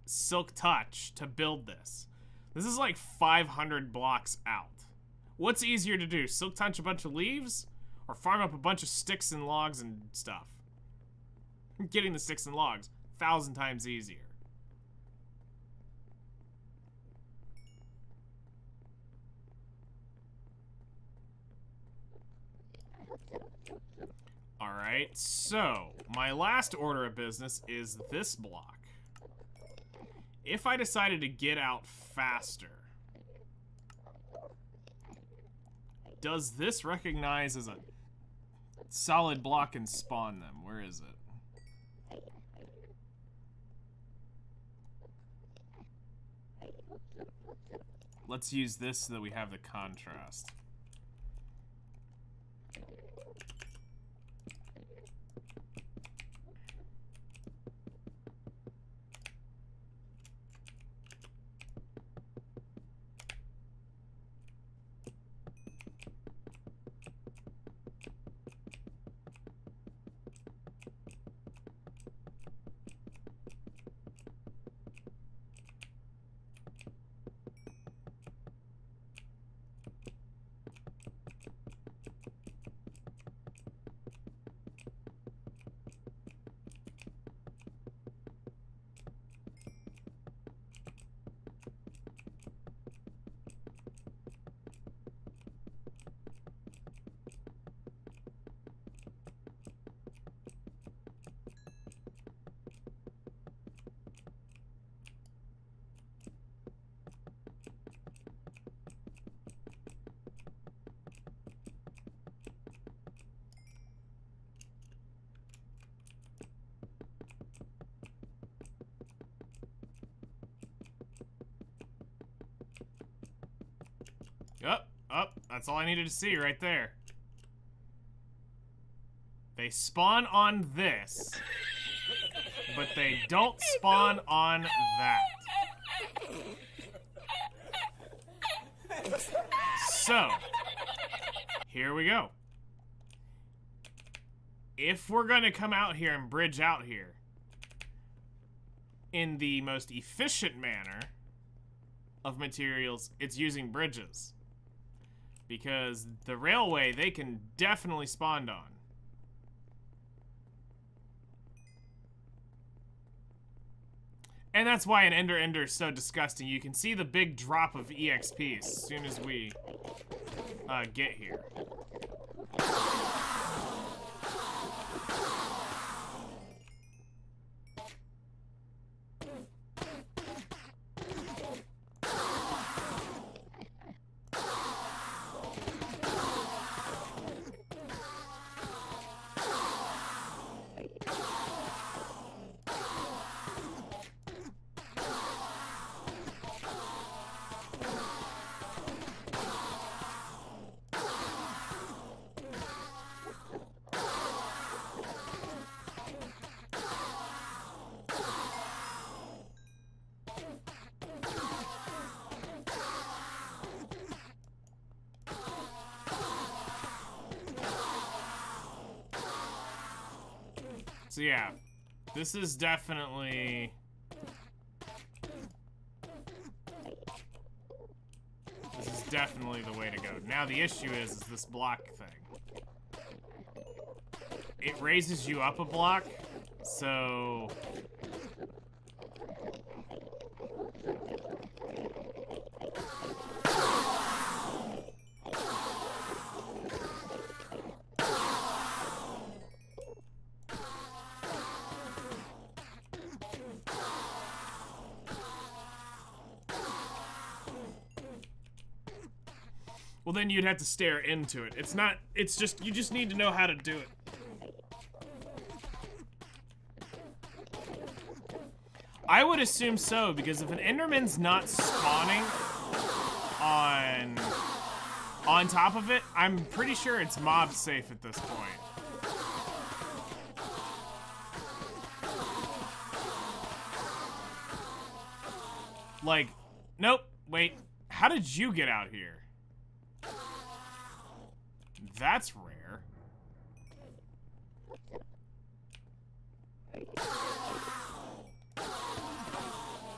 silk touch to build this. This is like 500 blocks out. What's easier to do? Silk touch a bunch of leaves? Or farm up a bunch of sticks and logs and stuff? Getting the sticks and logs, 1,000 times easier. Alright, so my last order of business is this block. If I decided to get out faster, does this recognize as a solid block and spawn them? Where is it? Let's use this so that we have the contrast. Up, up. That's all I needed to see right there. They spawn on this, but they don't spawn on that. So, here we go. If we're gonna come out here and bridge out here in the most efficient manner of materials, it's using bridges. Because the railway, they can definitely spawn on. And that's why an Ender is so disgusting. You can see the big drop of EXP as soon as we get here. So yeah, this is definitely... This is definitely the way to go. Now the issue is this block thing. It raises you up a block, so... Well, then you'd have to stare into it. It's not, it's just, you just need to know how to do it. I would assume so, because if an Enderman's not spawning on top of it, I'm pretty sure it's mob safe at this point. Like, nope, wait, how did you get out here? That's rare.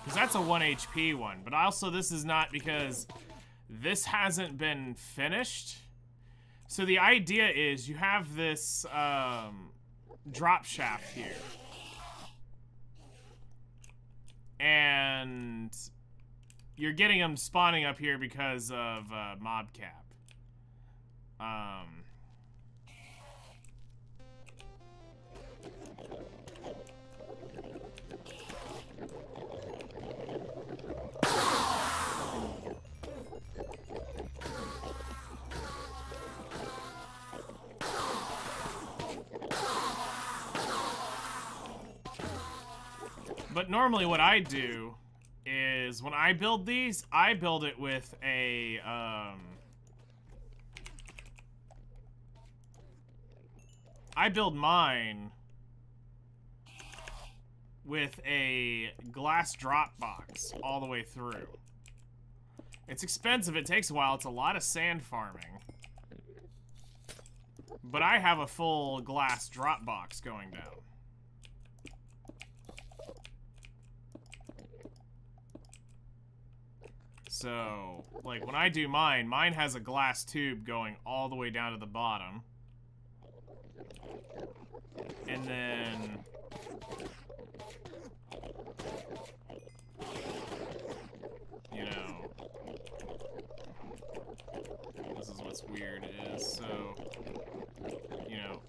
Because that's a 1 HP one. But also this is not because this hasn't been finished. So the idea is you have this drop shaft here. And you're getting them spawning up here because of mob cap. But normally what I do is when I build these, I build it with a, I build mine with a glass drop box all the way through. It's expensive, it takes a while, it's a lot of sand farming. But I have a full glass drop box going down. So, like, when I do mine, mine has a glass tube going all the way down to the bottom. And then... you know... this is what's weird is, so... you know,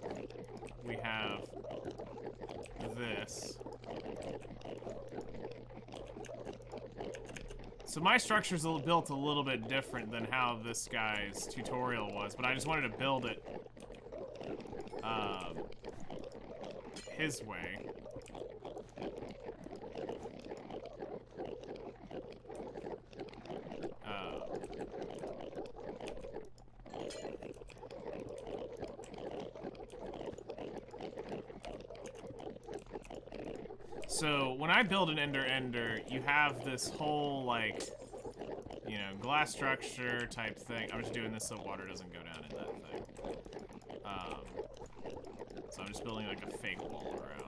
we have this. So my structure's built a little bit different than how this guy's tutorial was, but I just wanted to build it his way. So when I build an ender, you have this whole, like, you know, glass structure type thing. I'm just doing this so water doesn't go down in that thing. So I'm just building like a fake wall around.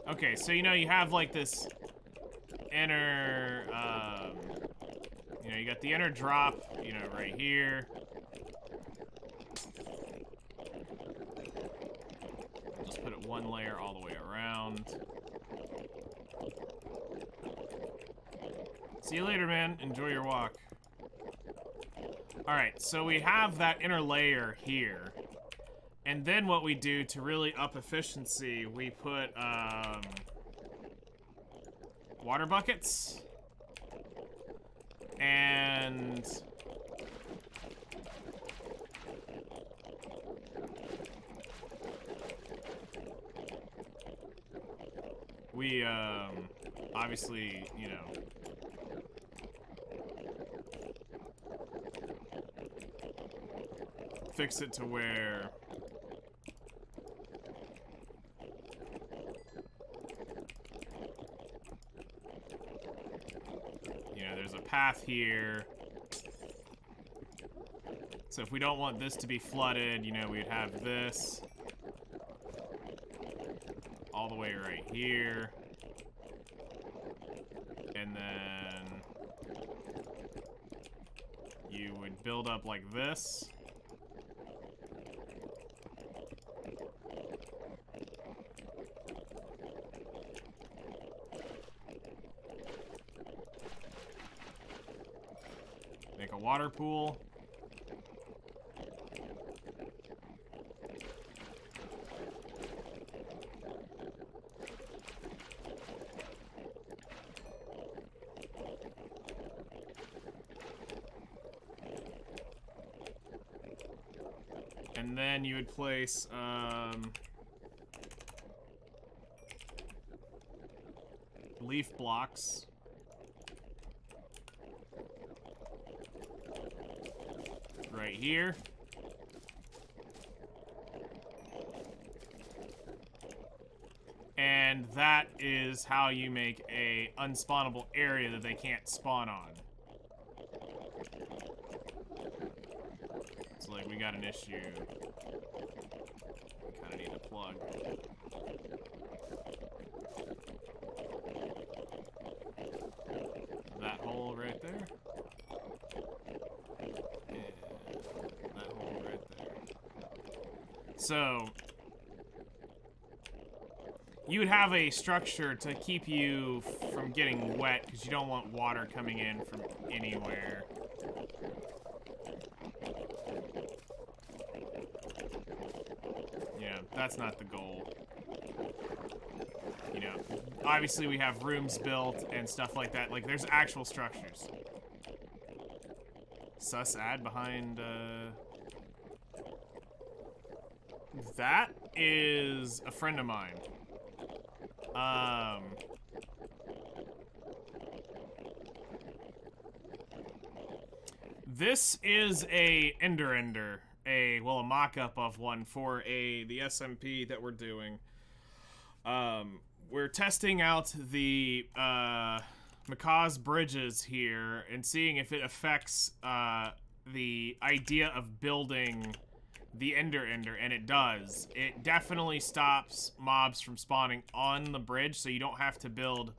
Okay, so you know, you have like this inner, you know, you got the inner drop, you know, right here. Just put it one layer all the way around. See you later, man. Enjoy your walk. Alright, so we have that inner layer here. And then what we do to really up efficiency, we put, water buckets. And we, obviously, you know, fix it to where there's a path here. So if we don't want this to be flooded, you know, we'd have this all the way right here. And then you would build up like this. Make a water pool. And then you would place, leaf blocks. Right here. And that is how you make a unspawnable area that they can't spawn on. So like we got an issue. We kinda need a plug. That hole right there. So, you would have a structure to keep you from getting wet, because you don't want water coming in from anywhere. Yeah, that's not the goal. You know, obviously we have rooms built and stuff like that. Like, there's actual structures. Sus ad behind, that is a friend of mine. This is a ender, a mock-up of one for the SMP that we're doing. We're testing out the Macaw's bridges here and seeing if it affects the idea of building the ender, and it does. It definitely stops mobs from spawning on the bridge, so you don't have to build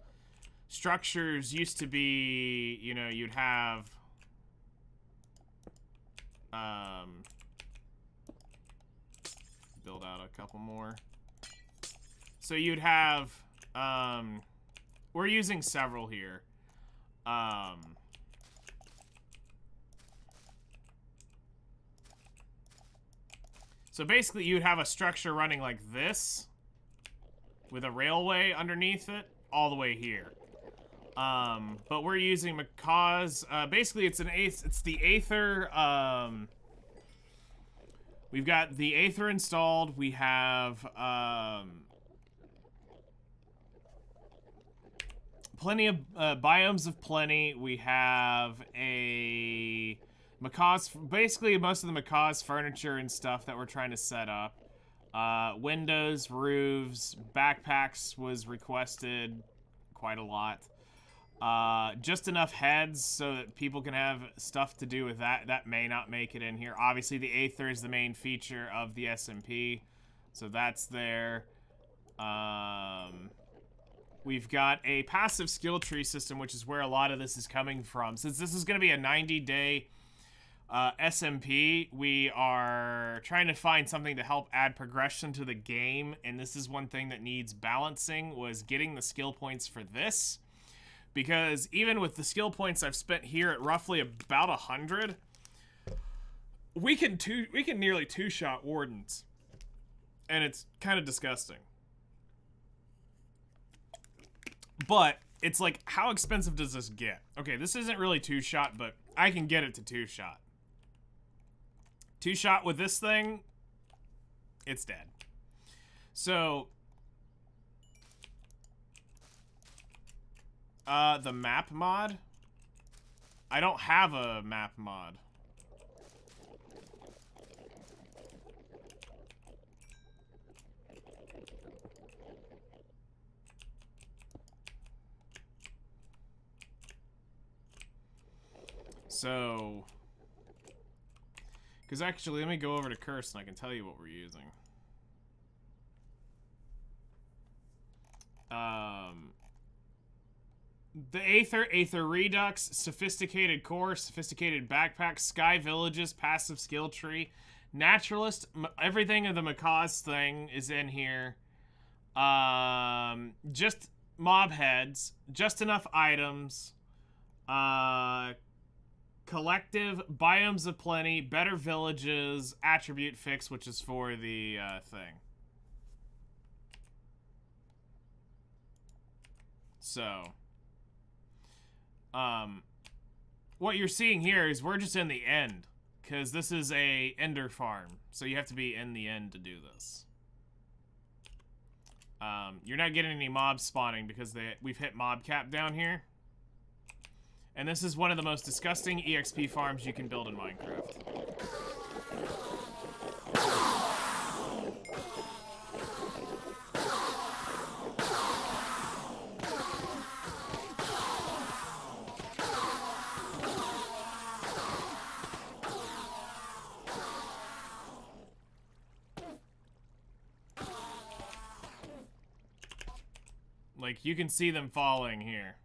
structures. Used to be, you know, you'd have build out a couple more. So you'd have we're using several here. So basically, you'd have a structure running like this, with a railway underneath it, all the way here. But we're using Macaw's. Basically, it's the Aether. We've got the Aether installed. We have plenty of biomes of plenty. We have a Macaw's, basically most of the Macaw's furniture and stuff that we're trying to set up. Windows, roofs, backpacks was requested quite a lot. Just enough heads so that people can have stuff to do with that. That may not make it in here. Obviously, the Aether is the main feature of the SMP, so that's there. We've got a passive skill tree system, which is where a lot of this is coming from. Since this is going to be a 90-day SMP, we are trying to find something to help add progression to the game, and this is one thing that needs balancing, was getting the skill points for this. Because even with the skill points I've spent here at roughly about 100, we can nearly two-shot wardens, and it's kind of disgusting. But it's like, how expensive does this get? Okay, this isn't really two-shot, but I can get it to two-shot. Two-shot with this thing, it's dead. So, the map mod? I don't have a map mod. So, because actually, let me go over to Curse and I can tell you what we're using. The Aether Redux, Sophisticated Core, Sophisticated Backpack, Sky Villages, Passive Skill Tree, Naturalist, everything of the Macaw's thing is in here. Just mob heads, just enough items, collective, biomes of plenty, better villages, attribute fix, which is for the thing. So, what you're seeing here is we're just in the end, because this is a ender farm, so you have to be in the end to do this. You're not getting any mobs spawning because we've hit mob cap down here. And this is one of the most disgusting EXP farms you can build in Minecraft. Like, you can see them falling here.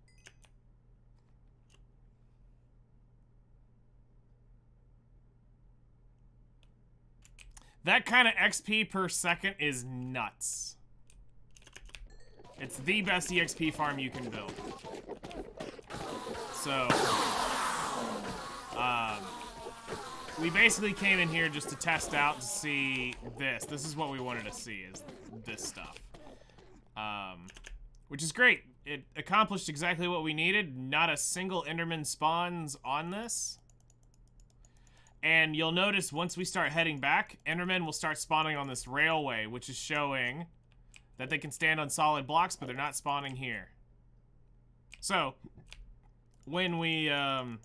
That kind of XP per second is nuts. It's the best EXP farm you can build. So, we basically came in here just to test out to see this. This is what we wanted to see, is this stuff. Which is great. It accomplished exactly what we needed. Not a single Enderman spawns on this. And you'll notice once we start heading back, Endermen will start spawning on this railway, which is showing that they can stand on solid blocks, but they're not spawning here. So, when we head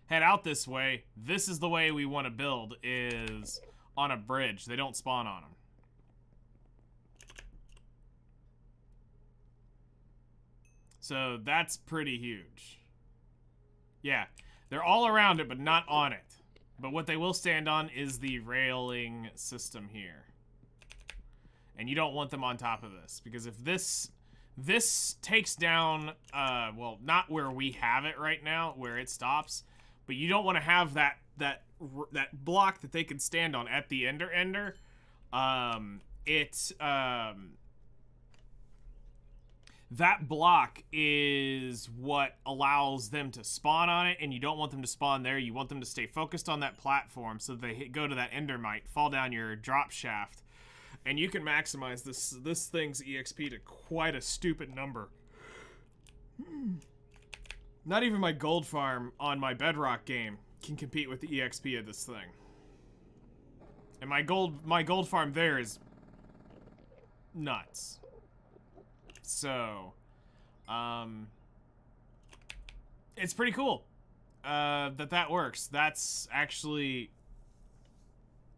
out this way, this is the way we want to build, is on a bridge. They don't spawn on them. So, that's pretty huge. Yeah. They're all around it, but not on it. But what they will stand on is the railing system here. And you don't want them on top of this, because if this takes down, well, not where we have it right now, where it stops, but you don't want to have that block that they can stand on at the ender. That block is what allows them to spawn on it, and you don't want them to spawn there. You want them to stay focused on that platform so they go to that endermite, fall down your drop shaft, and you can maximize this thing's EXP to quite a stupid number. Not even my gold farm on my bedrock game can compete with the EXP of this thing. And my gold farm there is nuts. So, It's pretty cool that works. That's actually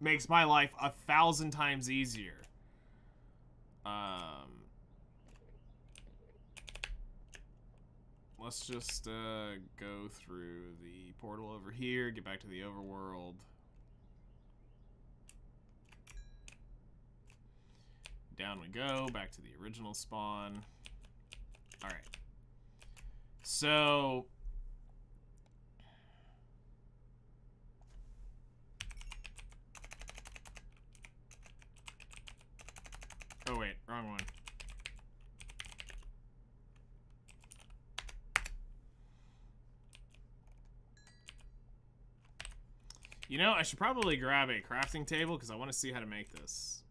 makes my life 1,000 times easier. Let's just go through the portal over here, get back to the overworld. Down we go, back to the original spawn. All right. So oh wait, wrong one. You know, I should probably grab a crafting table because I want to see how to make this.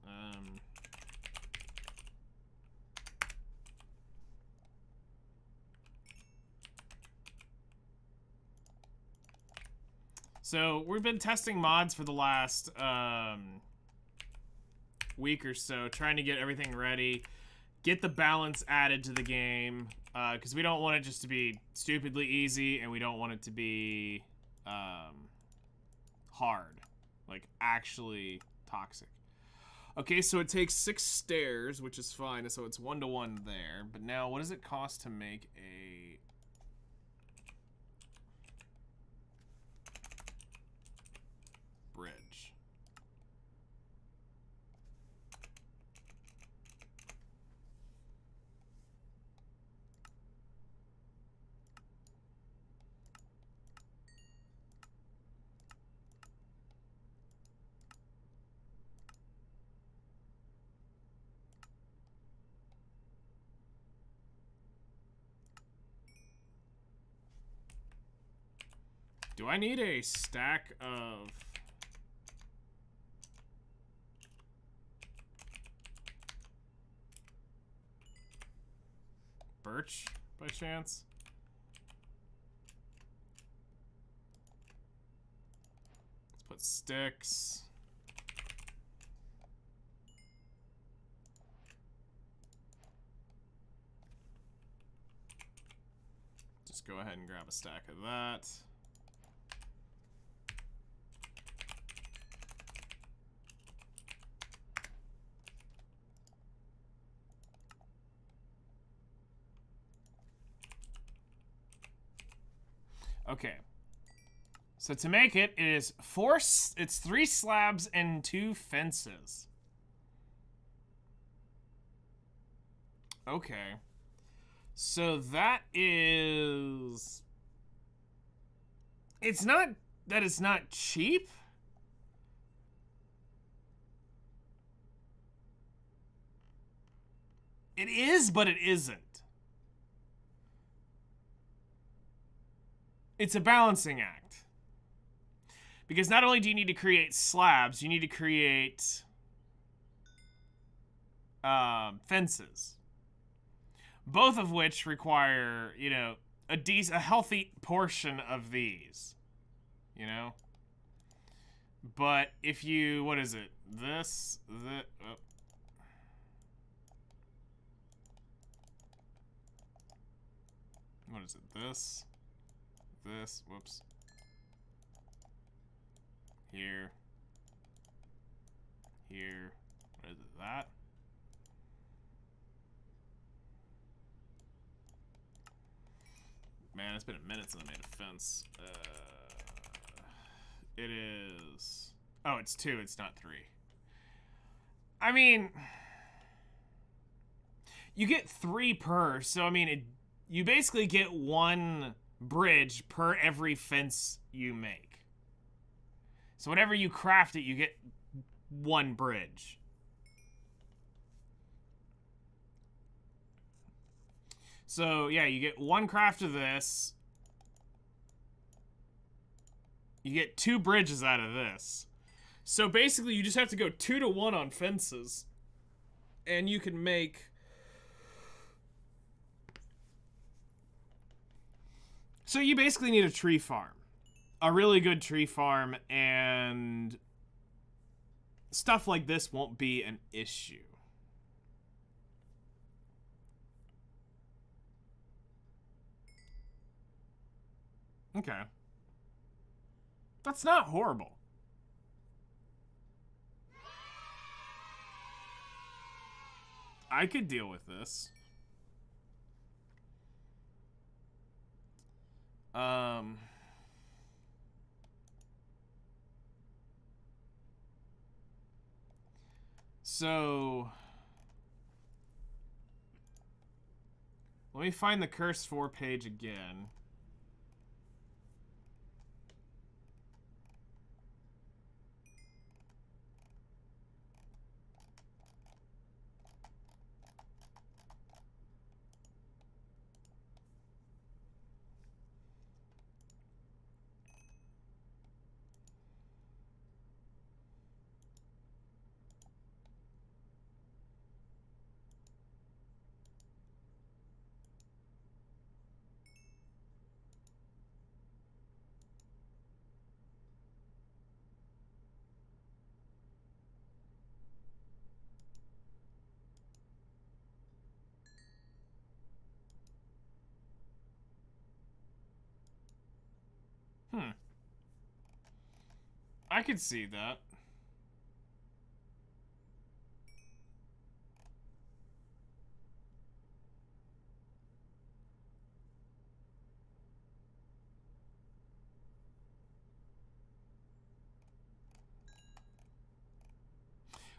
So we've been testing mods for the last week or so, trying to get everything ready, get the balance added to the game, because we don't want it just to be stupidly easy, and we don't want it to be hard, like actually toxic. Okay, so it takes 6 stairs, which is fine, so it's 1-to-1 there. But now, what does it cost to make a bridge? Do I need a stack of birch by chance? Let's put sticks. Just go ahead and grab a stack of that. Okay. So to make it, it's 3 slabs and 2 fences. Okay. So that is... It's not that it's not cheap. It is, but it isn't. It's a balancing act. Because not only do you need to create slabs, you need to create fences. Both of which require, you know, a healthy portion of these. You know? But if you, what is it? What is it? This, whoops. Here. What is it? That? Man, it's been a minute since I made a fence. It is... Oh, it's 2, it's not 3. I mean... You get 3 per, so I mean, you basically get 1 bridge per every fence you make. So whenever you craft it, you get 1 bridge. So yeah, you get 1 craft of this. You get 2 bridges out of this. So basically you just have to go 2-to-1 on fences. And you can make... So you basically need a tree farm. A really good tree farm, and stuff like this won't be an issue. Okay. That's not horrible. I could deal with this. So let me find the Curse 4 page again. I could see that.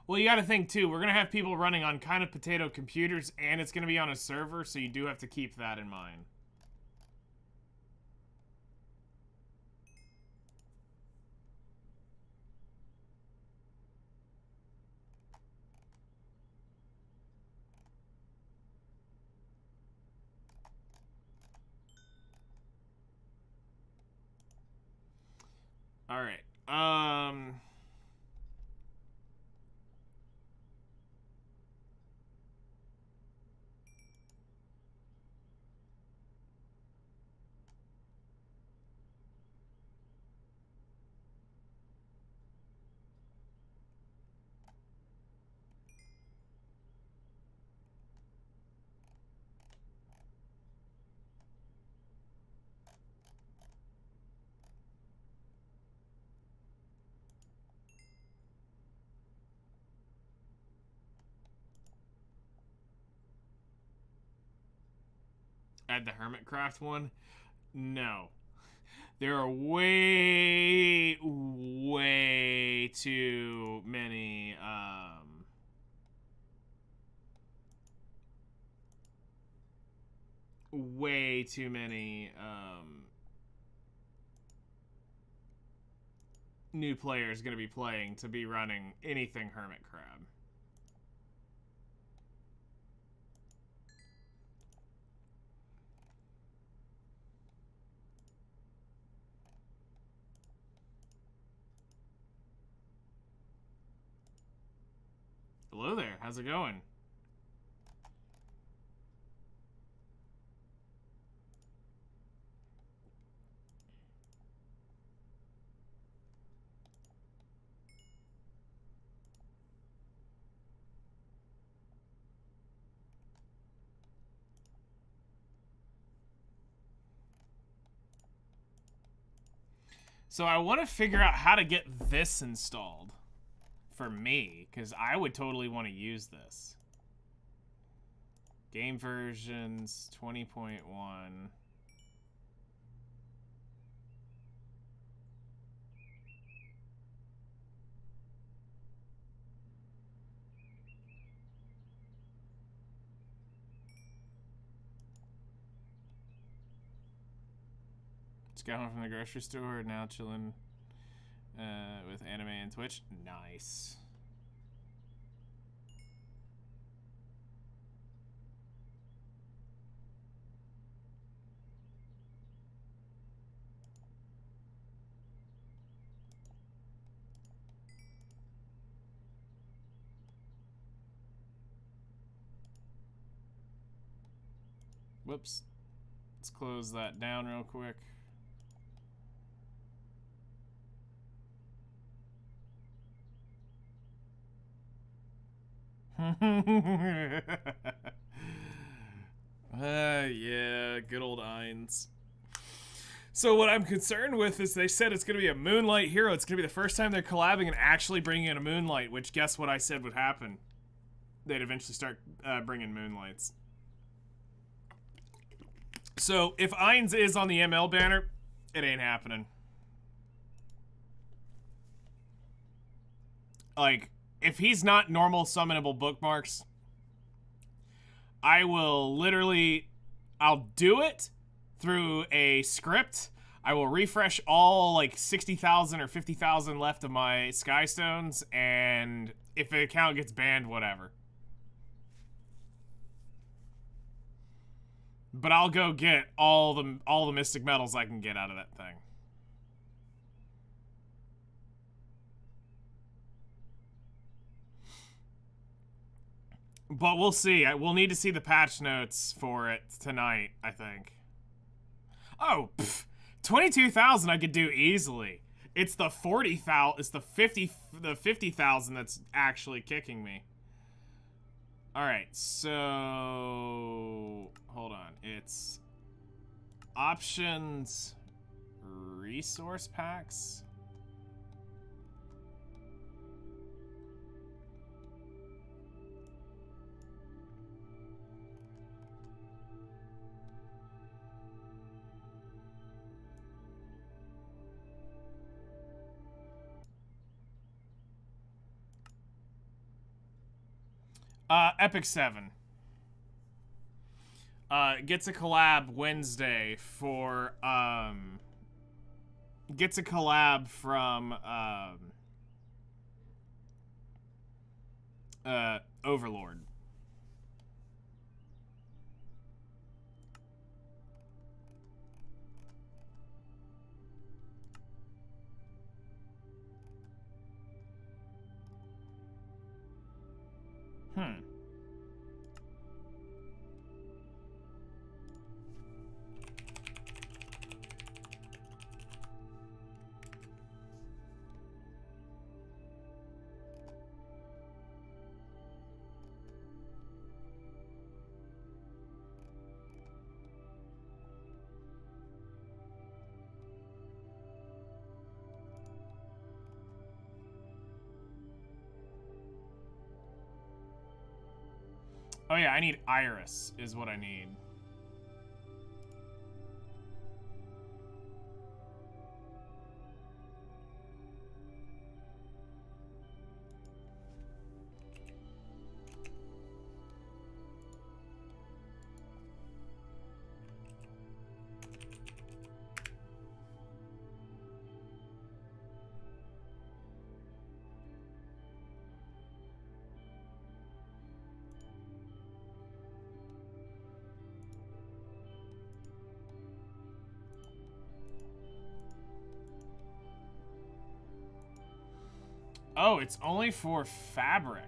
Well, you got to think too. We're gonna have people running on kind of potato computers, and it's gonna be on a server, so you do have to keep that in mind. All right. Add the Hermitcraft one? No. There are way too many, way too many, new players gonna be playing to be running anything Hermit Crab. Hello there, how's it going? So I want to figure out how to get this installed for me, because I would totally want to use this. Game versions 20.1. Just got home from the grocery store, now chilling with anime and Twitch. Nice. Whoops. Let's close that down real quick. Yeah, good old Eins. So what I'm concerned with is they said it's going to be a Moonlight hero. It's going to be the first time they're collabing and actually bringing in a Moonlight, which guess what I said would happen? They'd eventually start bringing Moonlights. So if Ainz is on the ML banner, it ain't happening. Like, if he's not normal summonable bookmarks, I will literally, I'll do it through a script. I will refresh all like 60,000 or 50,000 left of my Skystones, and if the account gets banned, whatever. But I'll go get all the mystic metals I can get out of that thing. But we'll see. We'll need to see the patch notes for it tonight, I think. Oh, 22,000 I could do easily. It's the 40,000. It's the 50,000 that's actually kicking me. All right, so hold on. It's options, resource packs. Epic 7. Gets a collab Wednesday for, gets a collab from, Overlord. Oh yeah, I need Iris is what I need. Oh, it's only for fabric.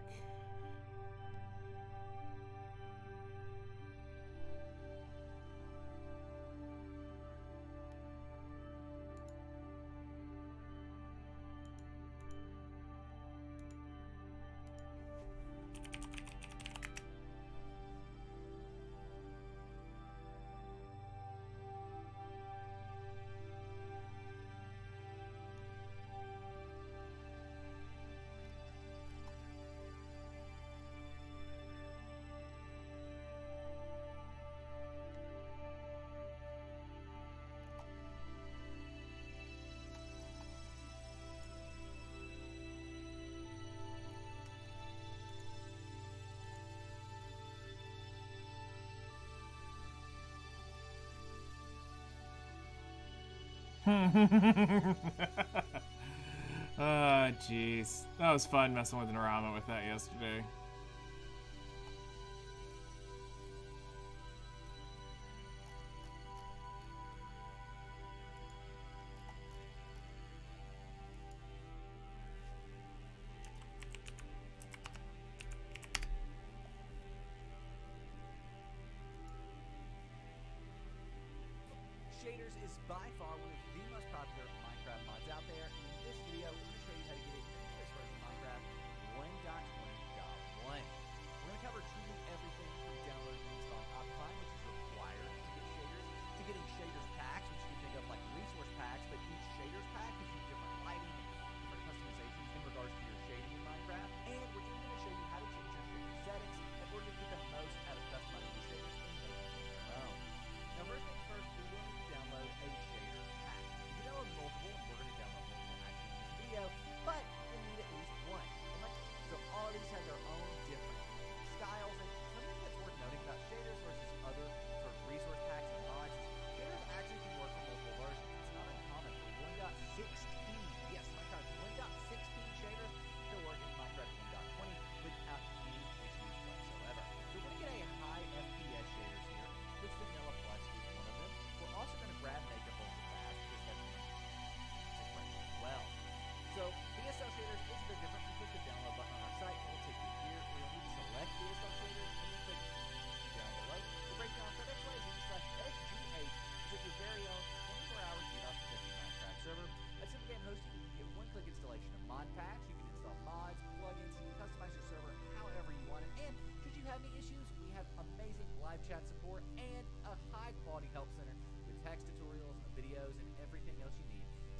Jeez. That was fun messing with Narama with that yesterday. Shaders is by far one of the most popular Minecraft mods out there, and in this video, we're going to show you how to get it in the newest version of Minecraft 1.20.1. We're going to cover truly everything from downloading and installing Optifine, which is required to get shaders, to getting shaders packs, which you can think of like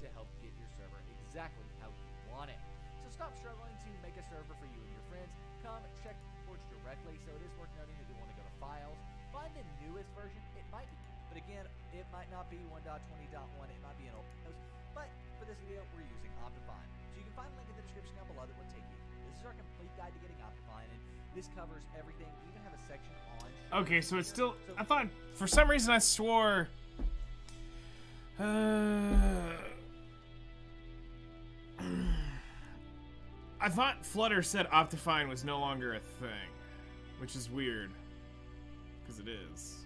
to help get your server exactly how you want it. So stop struggling to make a server for you and your friends. Come check the ports directly. So it is worth noting that you want to go to Files, find the newest version. It might be, but again, it might not be 1.20.1. It might be an old post. But for this video, we're using Optifine. So you can find a link in the description down below that will take you here. This is our complete guide to getting Optifine, and this covers everything. We even have a section on... Okay, so it's still... I thought, for some reason, I swore... I thought Flutter said Optifine was no longer a thing, which is weird, because it is.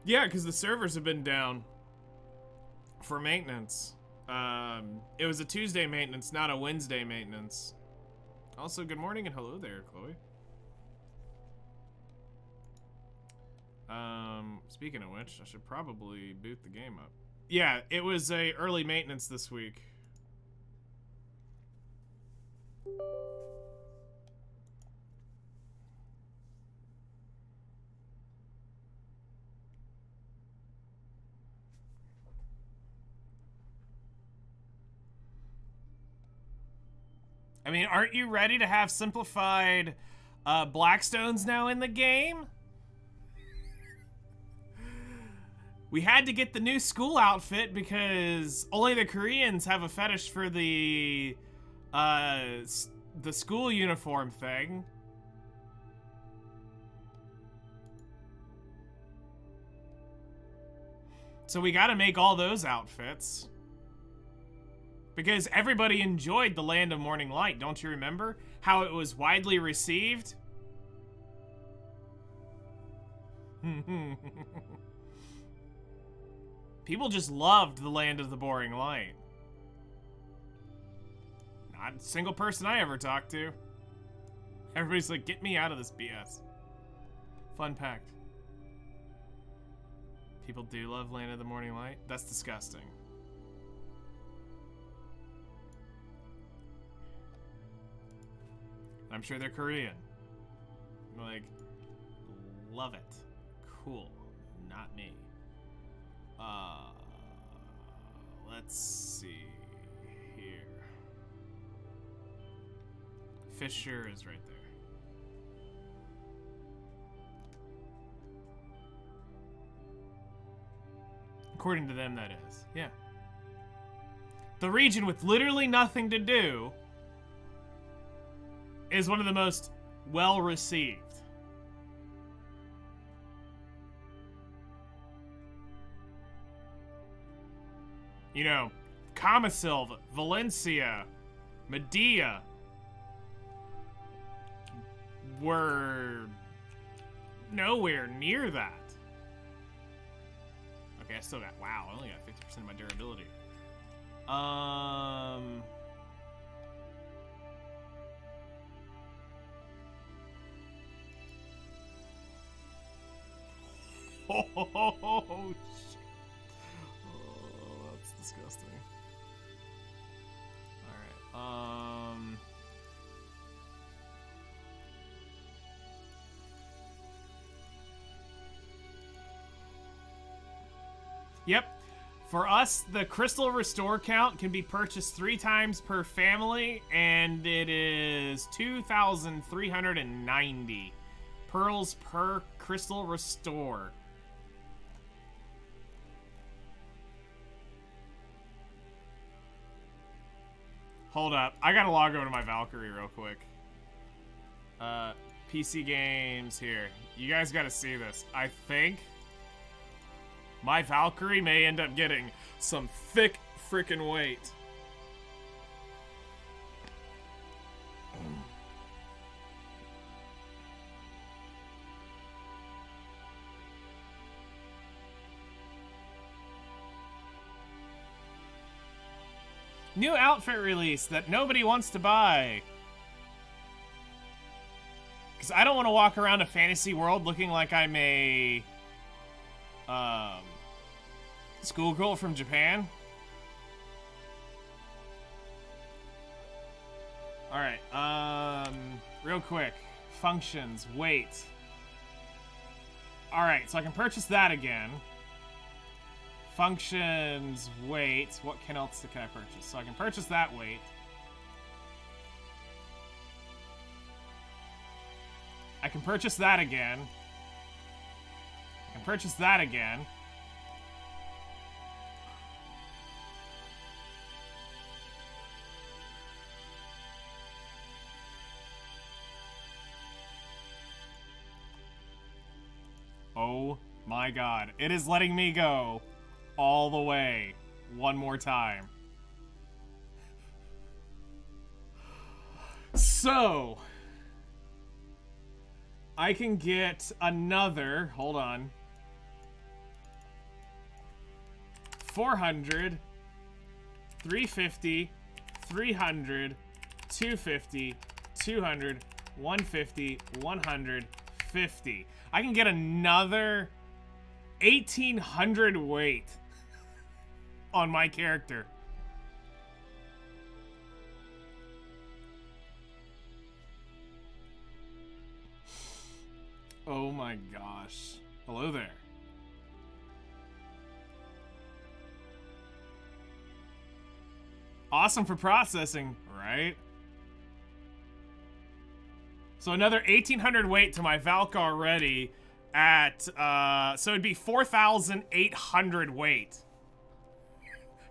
Yeah, because the servers have been down for maintenance. It was a Tuesday maintenance, not a Wednesday maintenance. Also, good morning and hello there, Chloe. Speaking of which, I should probably boot the game up. Yeah, it was a early maintenance this week. I mean, aren't you ready to have simplified Blackstones now in the game? We had to get the new school outfit because only the Koreans have a fetish for the school uniform thing. So we gotta make all those outfits. Because everybody enjoyed the Land of Morning Light, don't you remember? How it was widely received? People just loved the Land of the Boring Light. Not a single person I ever talked to. Everybody's like, get me out of this BS. Fun fact. People do love Land of the Morning Light? That's disgusting. I'm sure they're Korean. Like, love it. Cool. Not me. Let's see here. Fisher is right there. According to them, that is. Yeah. The region with literally nothing to do is one of the most well-received. You know, Kamasilva, Valencia, Medea were nowhere near that. Okay, I still got, wow, I only got 50% of my durability. Oh, shit. Oh, that's disgusting. Alright, Yep. For us, the crystal restore count can be purchased 3 times per family, and it is 2,390 pearls per crystal restore. Hold up. I gotta log over to my Valkyrie real quick. PC games here. You guys gotta see this. I think my Valkyrie may end up getting some thick freaking weight. New outfit release that nobody wants to buy. Because I don't want to walk around a fantasy world looking like I'm a schoolgirl from Japan. Alright, real quick. Functions, wait. Alright, so I can purchase that again. Functions, weight. What else can I purchase? So I can purchase that weight. I can purchase that again. I can purchase that again. Oh my god. It is letting me go all the way one more time. So, I can get another, hold on, 400, 350, 300, 250, 200, 150, 150. I can get another 1,800 weight on my character. Oh my gosh. Hello there. Awesome for processing, right? So another 1,800 weight to my Valk already at, so it'd be 4,800 weight.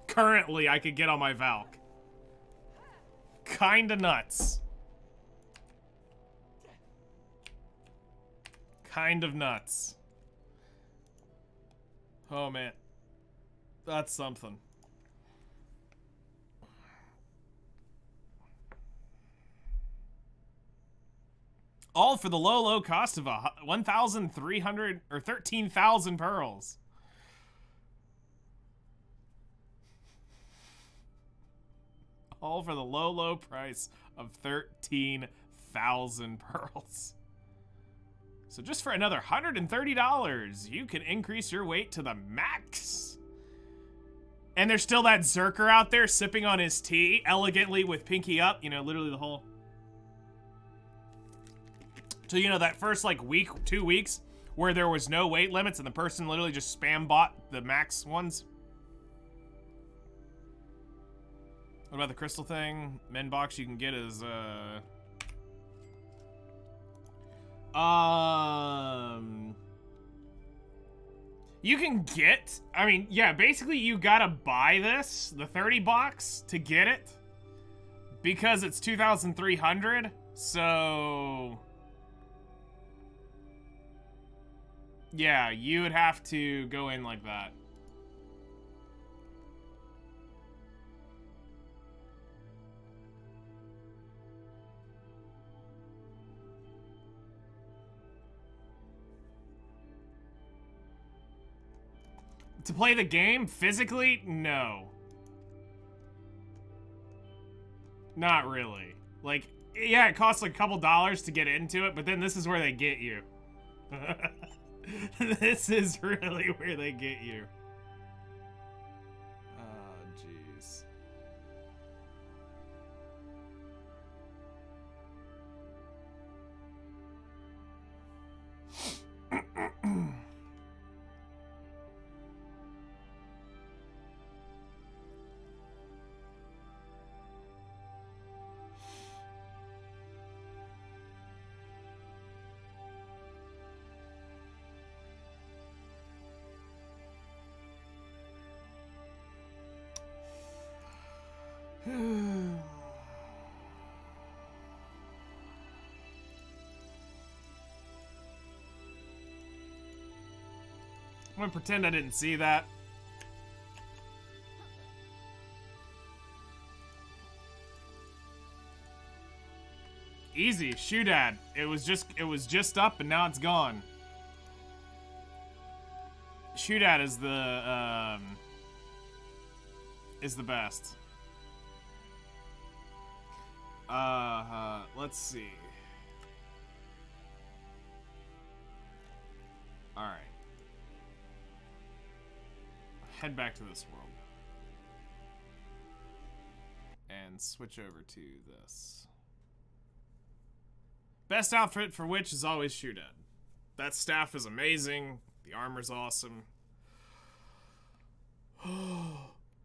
Currently, I could get on my Valk. Kinda nuts. Kind of nuts. Oh man. That's something. All for the low cost of 1,300 or 13,000 pearls. All for the low price of 13,000 pearls. So just for another $130, you can increase your weight to the max. And there's still that Zerker out there sipping on his tea elegantly with pinky up. You know, literally the whole... So, you know, that first, like, week, 2 weeks where there was no weight limits and the person literally just spam bought the max ones? What about the crystal thing? Men box you can get is, you can get, I mean, yeah, basically you gotta buy this, the 30 box, to get it. Because it's 2,300, so... Yeah, you would have to go in like that. To play the game physically? No. Not really. Like, yeah, it costs like a couple dollars to get into it, but then this is where they get you. This is really where they get you. Oh, jeez. I'm gonna pretend I didn't see that. Easy, Shoodad. It was just up and now it's gone. Shoodad is the best. Let's see. All right. Head back to this world. And switch over to this. Best outfit for which is always Shoodad. That staff is amazing. The armor's awesome.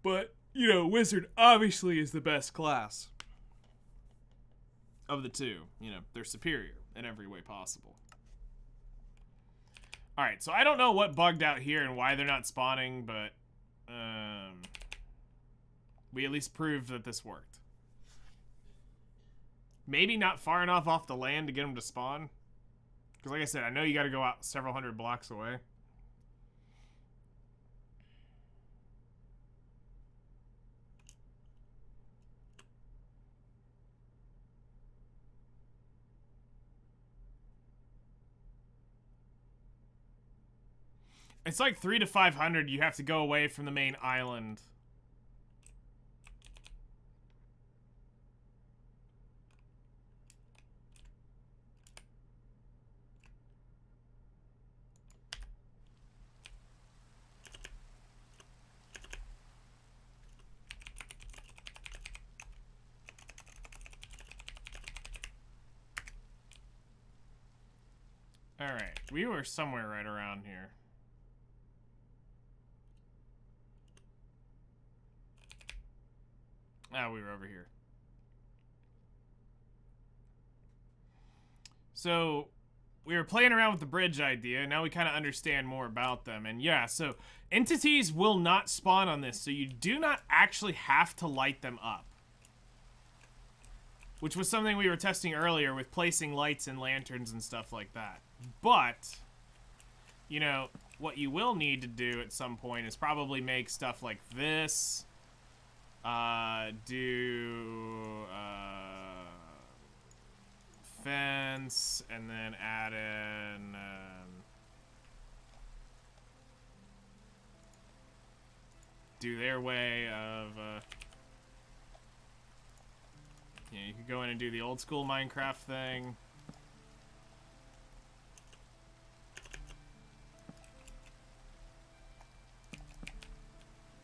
But, you know, Wizard obviously is the best class of the two. You know, they're superior in every way possible. Alright, so I don't know what bugged out here and why they're not spawning, but we at least proved that this worked. Maybe not far enough off the land to get them to spawn. Because like I said, I know you got to go out several hundred blocks away. It's like 300 to 500 you have to go away from the main island. Alright, we were somewhere right around here. Ah, we were over here. So, we were playing around with the bridge idea. Now we kind of understand more about them. And yeah, so entities will not spawn on this. So you do not actually have to light them up. Which was something we were testing earlier with placing lights and lanterns and stuff like that. But, you know, what you will need to do at some point is probably make stuff like this. Fence, and then add in, do their way of, yeah, you could go in and do the old school Minecraft thing.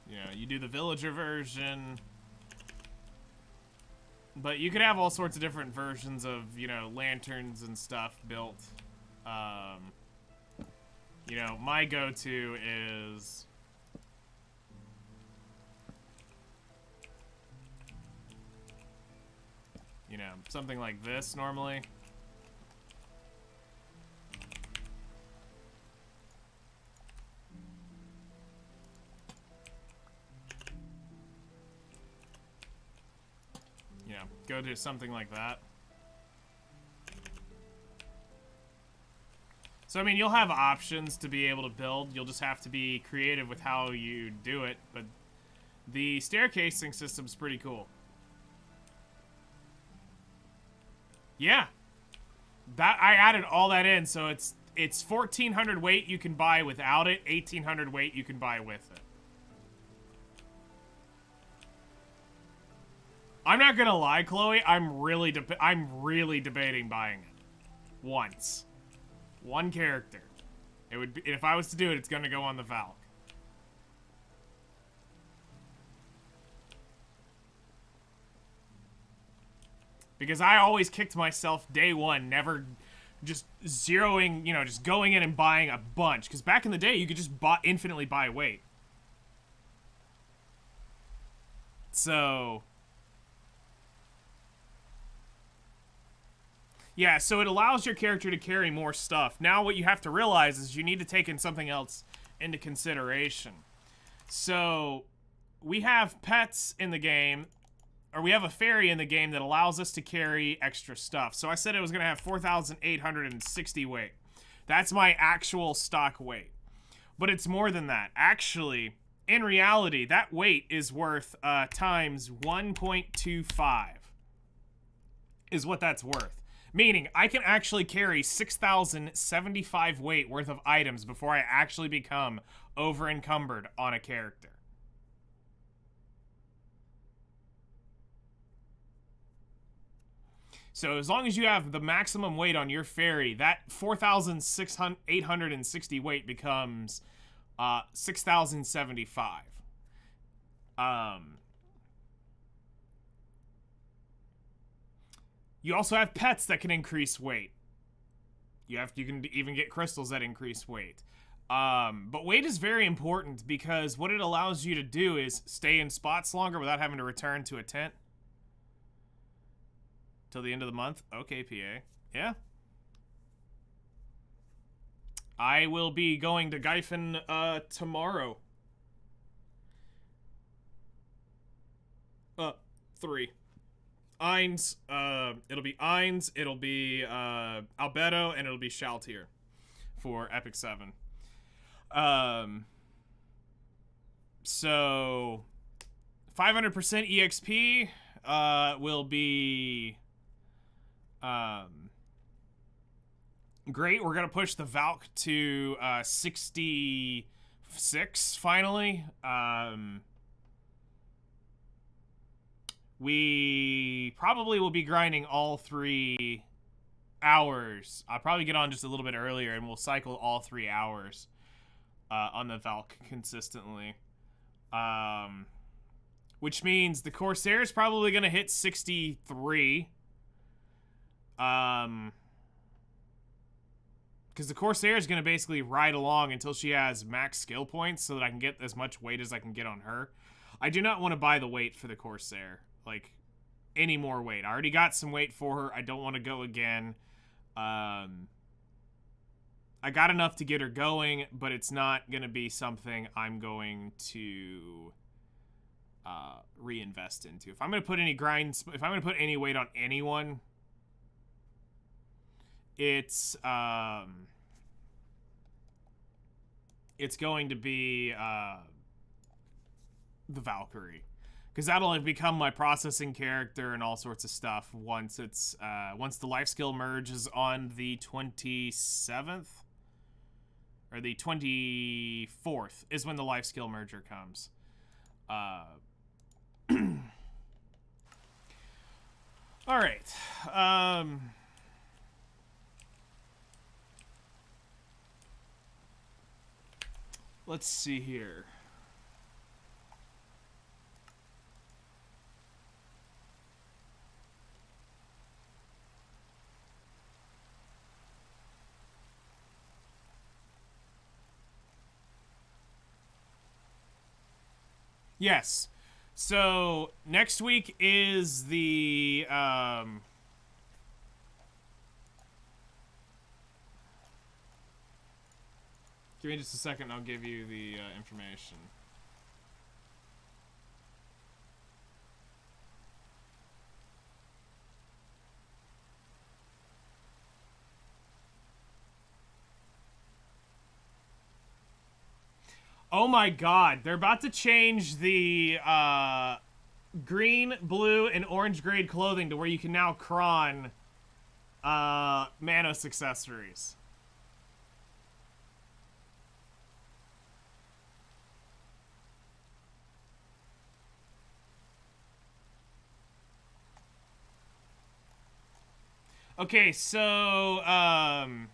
You know, you do the villager version. But you could have all sorts of different versions of, you know, lanterns and stuff built. You know, my go-to is... you know, something like this normally. You know, go to something like that. So, I mean, you'll have options to be able to build. You'll just have to be creative with how you do it. But the staircasing system's pretty cool. Yeah. That I added all that in, so it's 1,400 weight you can buy without it, 1,800 weight you can buy with it. I'm not gonna lie, Chloe. I'm really debating buying it. Once. One character. It would be, if I was to do it, it's gonna go on the Valk. Because I always kicked myself day one, never just zeroing, you know, just going in and buying a bunch. Because back in the day, you could just infinitely buy weight. So... yeah, so it allows your character to carry more stuff. Now what you have to realize is you need to take in something else into consideration. So, we have pets in the game, or we have a fairy in the game that allows us to carry extra stuff. So I said it was going to have 4,860 weight. That's my actual stock weight. But it's more than that. Actually, in reality, that weight is worth times 1.25 is what that's worth. Meaning, I can actually carry 6,075 weight worth of items before I actually become over-encumbered on a character. So as long as you have the maximum weight on your fairy, that 4,860 weight becomes 6,075. You also have pets that can increase weight. You can even get crystals that increase weight. But weight is very important because what it allows you to do is stay in spots longer without having to return to a tent. Till the end of the month? Okay, PA. Yeah. I will be going to Gaifen tomorrow. 3. Eins, it'll be Eins, it'll be Albedo, and it'll be Shaltier for Epic 7. So 500% EXP will be great. We're gonna push the Valk to 66 finally. We probably will be grinding all 3 hours. I'll probably get on just a little bit earlier and we'll cycle all 3 hours on the Valk consistently. Which means the Corsair is probably going to hit 63. Because the Corsair is going to basically ride along until she has max skill points so that I can get as much weight as I can get on her. I do not want to buy the weight for the Corsair. Like, any more weight. I already got some weight for her. I don't want to go again. I got enough to get her going, but it's not going to be something I'm going to reinvest into. If I'm going to put any if I'm going to put any weight on anyone, it's going to be the Valkyrie. Because that'll become my processing character and all sorts of stuff once it's once the life skill merge is on the 27th or the 24th is when the life skill merger comes. All right. Let's see here. Yes. So next week is the give me just a second and I'll give you the information. Oh my god, they're about to change the green, blue, and orange grade clothing to where you can now cron Manos accessories. Okay, so I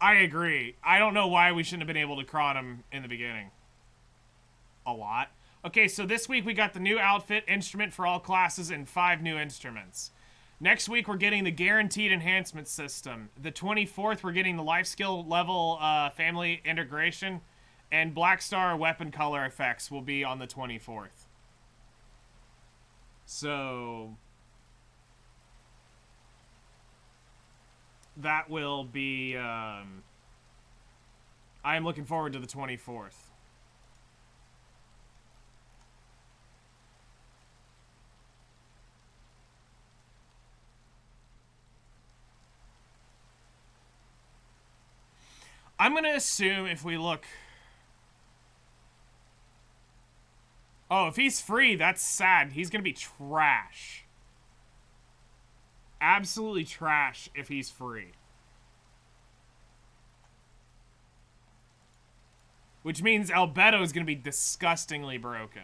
agree. I don't know why we shouldn't have been able to cron him in the beginning. A lot. Okay, so this week we got the new outfit, instrument for all classes, and 5 new instruments. Next week we're getting the guaranteed enhancement system. The 24th we're getting the life skill level family integration, and Black Star weapon color effects will be on the 24th. So that will be, I am looking forward to the 24th. I'm going to assume if we look... Oh, if he's free, that's sad. He's going to be trash. Absolutely trash if he's free. Which means Albedo is going to be disgustingly broken.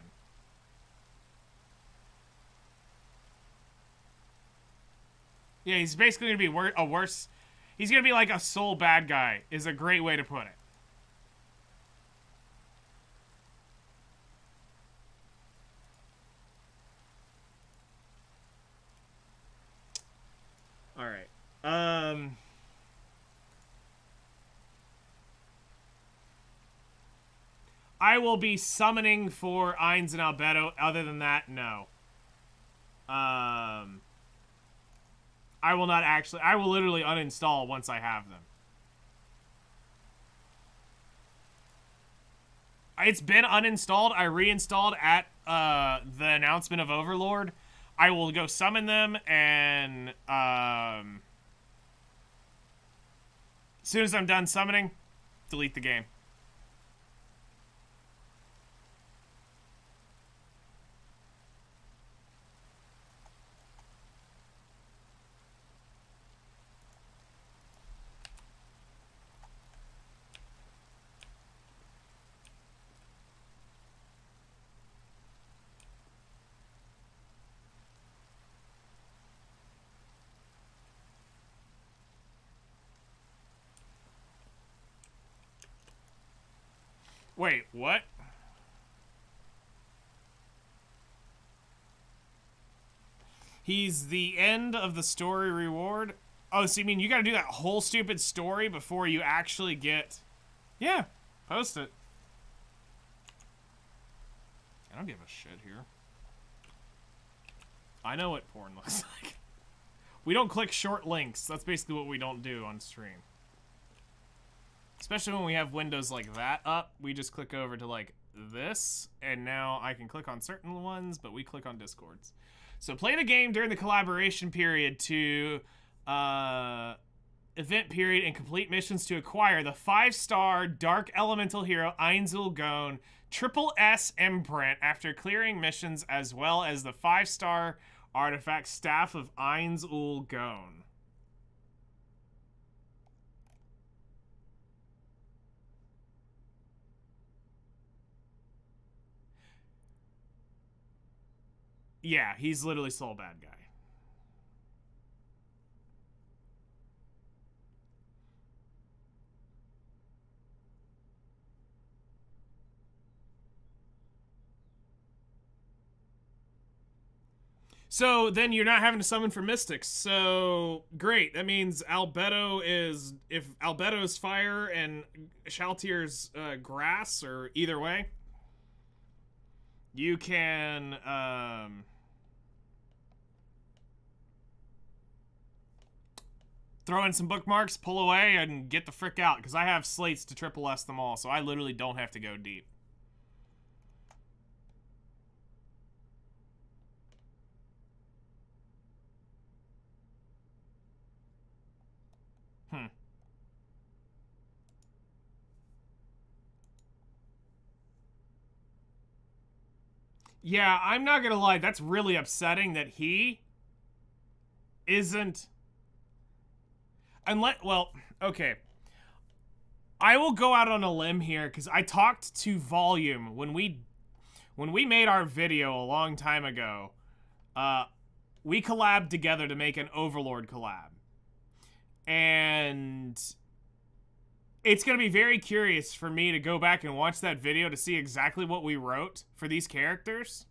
Yeah, he's basically going to be a worse... He's going to be like a soul bad guy, is a great way to put it. Alright. Um... I will be summoning for Ainz and Albedo. Other than that, no. I will not actually... I will literally uninstall once I have them. It's been uninstalled. I reinstalled at the announcement of Overlord. I will go summon them, and as soon as I'm done summoning, delete the game. Wait, what? He's the end of the story reward? Oh, so you mean you gotta do that whole stupid story before you actually get... Yeah, post it. I don't give a shit here. I know what porn looks like. We don't click short links. That's basically what we don't do on stream. Especially when we have windows like that up, we just click over to like this, and now I can click on certain ones, but we click on Discords. So play the game during the collaboration period to event period and complete missions to acquire the 5-star Dark Elemental Hero Ainzul Gone Triple S imprint after clearing missions, as well as the 5-star artifact Staff of Ainzul Gone. Yeah, he's literally Soul Bad Guy. So then you're not having to summon for Mystics. So great. That means Albedo is, if Albedo's fire and Shaltier's grass, or either way, you can throw in some bookmarks, pull away, and get the frick out, because I have slates to triple S them all, so I literally don't have to go deep. Yeah, I'm not gonna lie, that's really upsetting that he isn't... Unless, well, okay. I will go out on a limb here, because I talked to Volume when we made our video a long time ago. We collabed together to make an Overlord collab. And it's going to be very curious for me to go back and watch that video to see exactly what we wrote for these characters.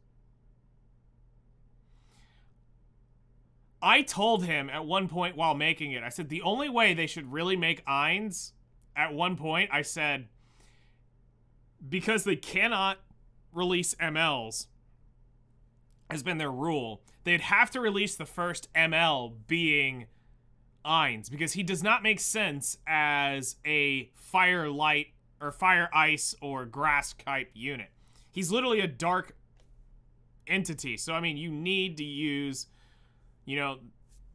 I told him at one point while making it, I said, the only way they should really make Ainz, at one point, I said, because they cannot release MLs, has been their rule, they'd have to release the first ML being Ainz, because he does not make sense as a fire light or fire ice or grass type unit. He's literally a dark entity. So I mean, you need to use, you know,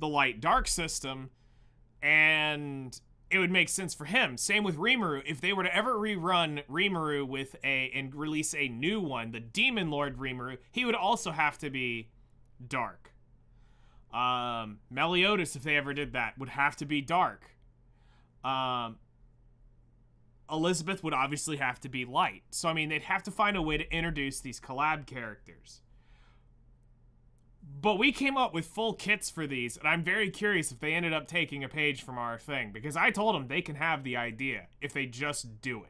the light dark system, and it would make sense for him. Same with Rimuru. If they were to ever rerun Rimuru with and release a new one, the Demon Lord Rimuru, he would also have to be dark. Meliodas, if they ever did that, would have to be dark. Elizabeth would obviously have to be light. So, I mean, they'd have to find a way to introduce these collab characters. But we came up with full kits for these, and I'm very curious if they ended up taking a page from our thing, because I told them they can have the idea if they just do it.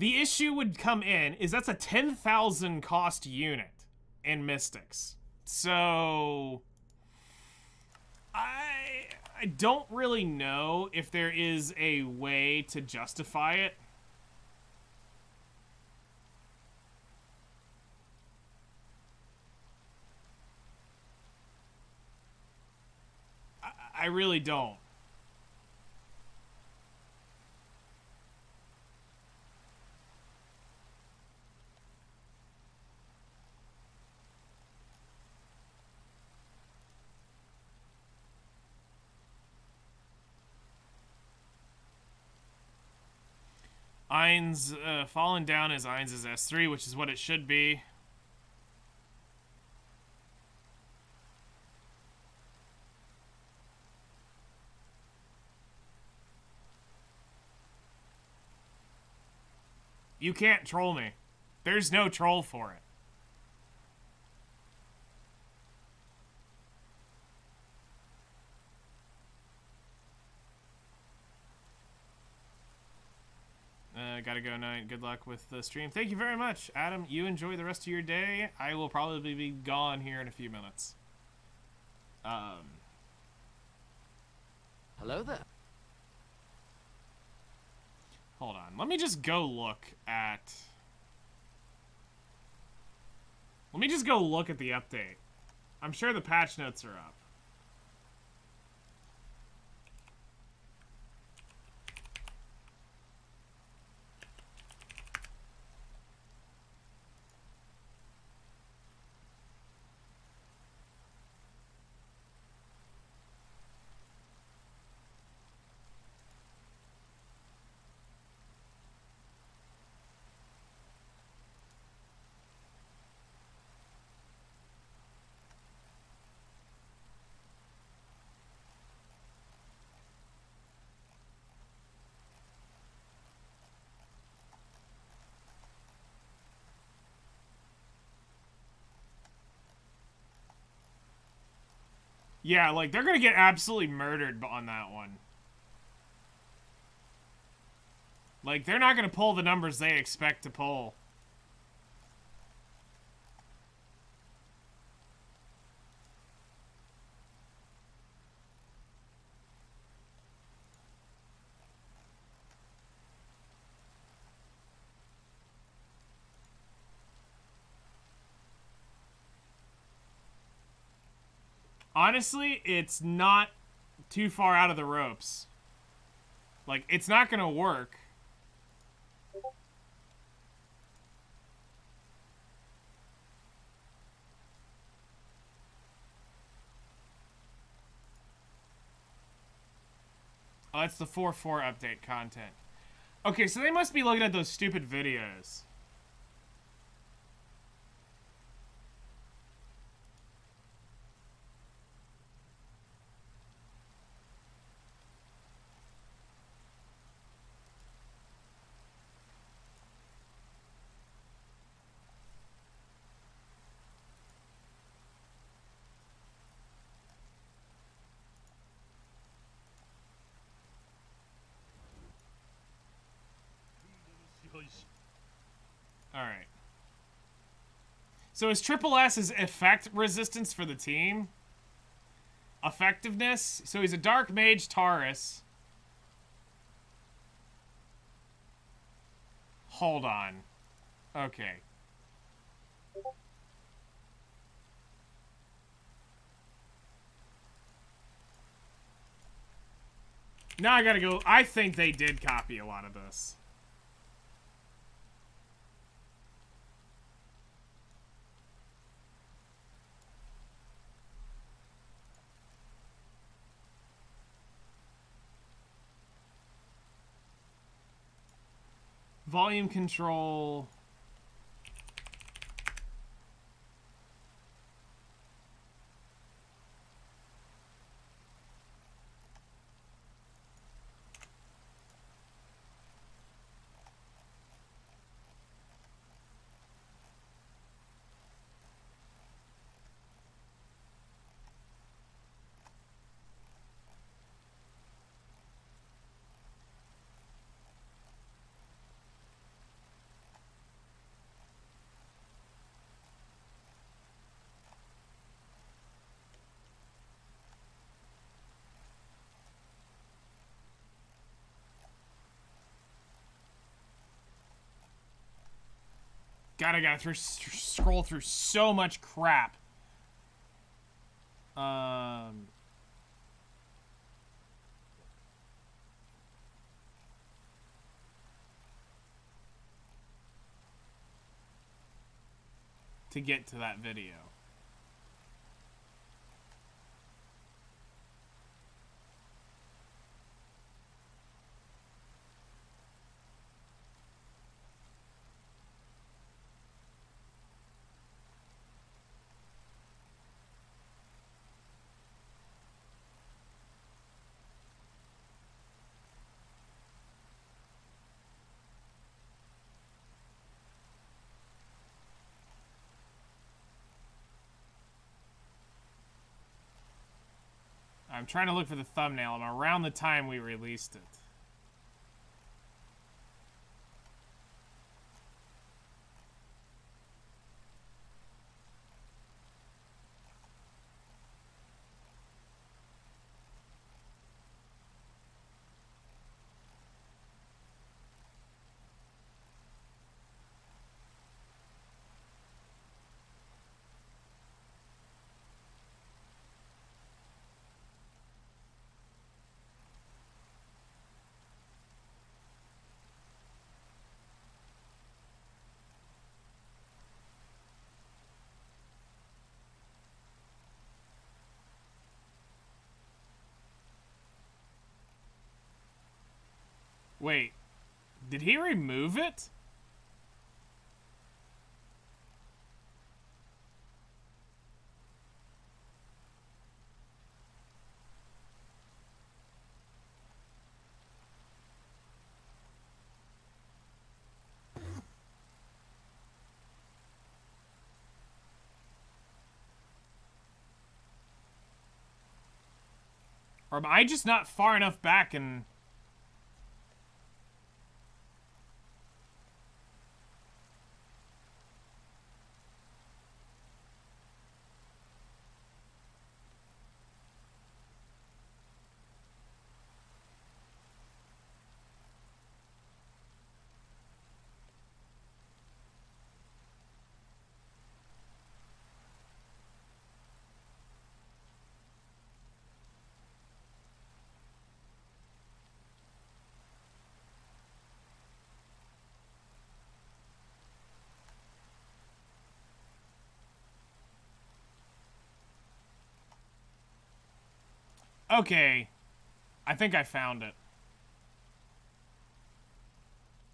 The issue would come in is that's a 10,000 cost unit in Mystics. So I don't really know if there is a way to justify it. I really don't. Ainz, fallen down as Ainz is S3, which is what it should be. You can't troll me. There's no troll for it. Gotta go night. Good luck with the stream. Thank you very much, Adam. You enjoy the rest of your day. I will probably be gone here in a few minutes. Hello there. Hold on. Let me just go look at... Let me just go look at the update. I'm sure the patch notes are up. Yeah, like, they're gonna get absolutely murdered on that one. Like, they're not gonna pull the numbers they expect to pull. Honestly, it's not too far out of the ropes. Like, it's not gonna work. Oh, that's the 4.4 update content. Okay, so they must be looking at those stupid videos. Alright. So is Triple S's effect resistance for the team? Effectiveness? So he's a Dark Mage Taurus. Hold on. Okay. Now I gotta go. I think they did copy a lot of this. Volume control. God, I gotta scroll through so much crap. To get to that video. I'm trying to look for the thumbnail. I'm around the time we released it. Wait, did he remove it? Or am I just not far enough back and... Okay. I think I found it.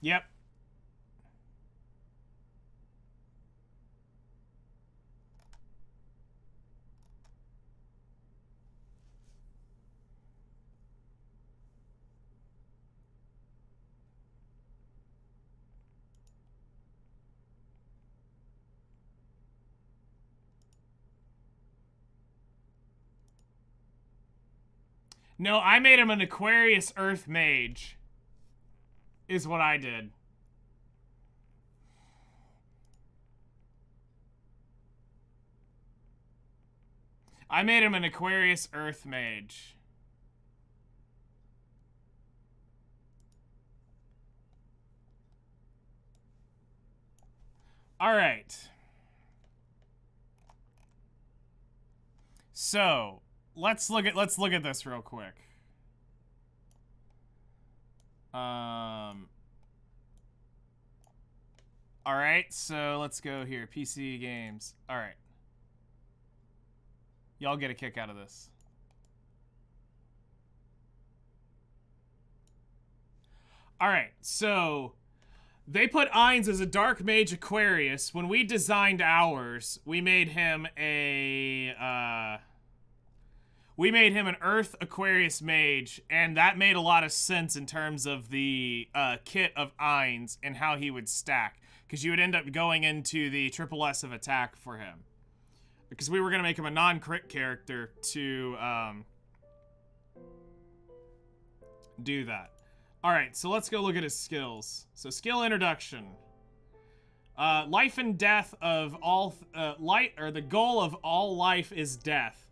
Yep. No, I made him an Aquarius Earth Mage. Is what I did. I made him an Aquarius Earth Mage. All right. So, let's look at this real quick. All right, so let's go here. PC games. All right. Y'all get a kick out of this. All right, so they put Ainz as a Dark Mage Aquarius. When we designed ours, we made him a we made him an Earth Aquarius Mage, and that made a lot of sense in terms of the kit of Ainz and how he would stack, because you would end up going into the triple S of attack for him, because we were going to make him a non-crit character to do that. Alright, so let's go look at his skills. So skill introduction. Life and death of all, the goal of all life is death.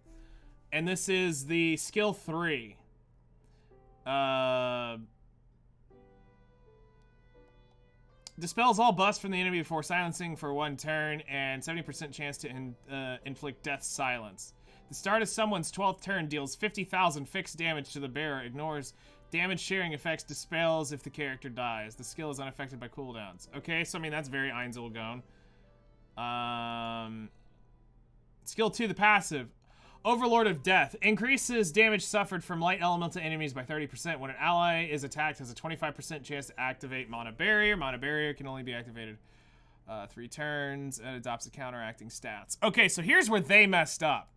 And this is the skill 3. dispels all buffs from the enemy before silencing for 1 turn, and 70% chance to inflict death silence. The start of someone's 12th turn deals 50,000 fixed damage to the bearer, ignores damage sharing effects, dispels if the character dies. The skill is unaffected by cooldowns. Okay, so I mean that's very Einzelgone. Skill 2, the passive. Overlord of Death. Increases damage suffered from light elemental enemies by 30%. When an ally is attacked, has a 25% chance to activate Mana Barrier. Mana Barrier can only be activated 3 turns and adopts the counteracting stats. Okay, so here's where they messed up.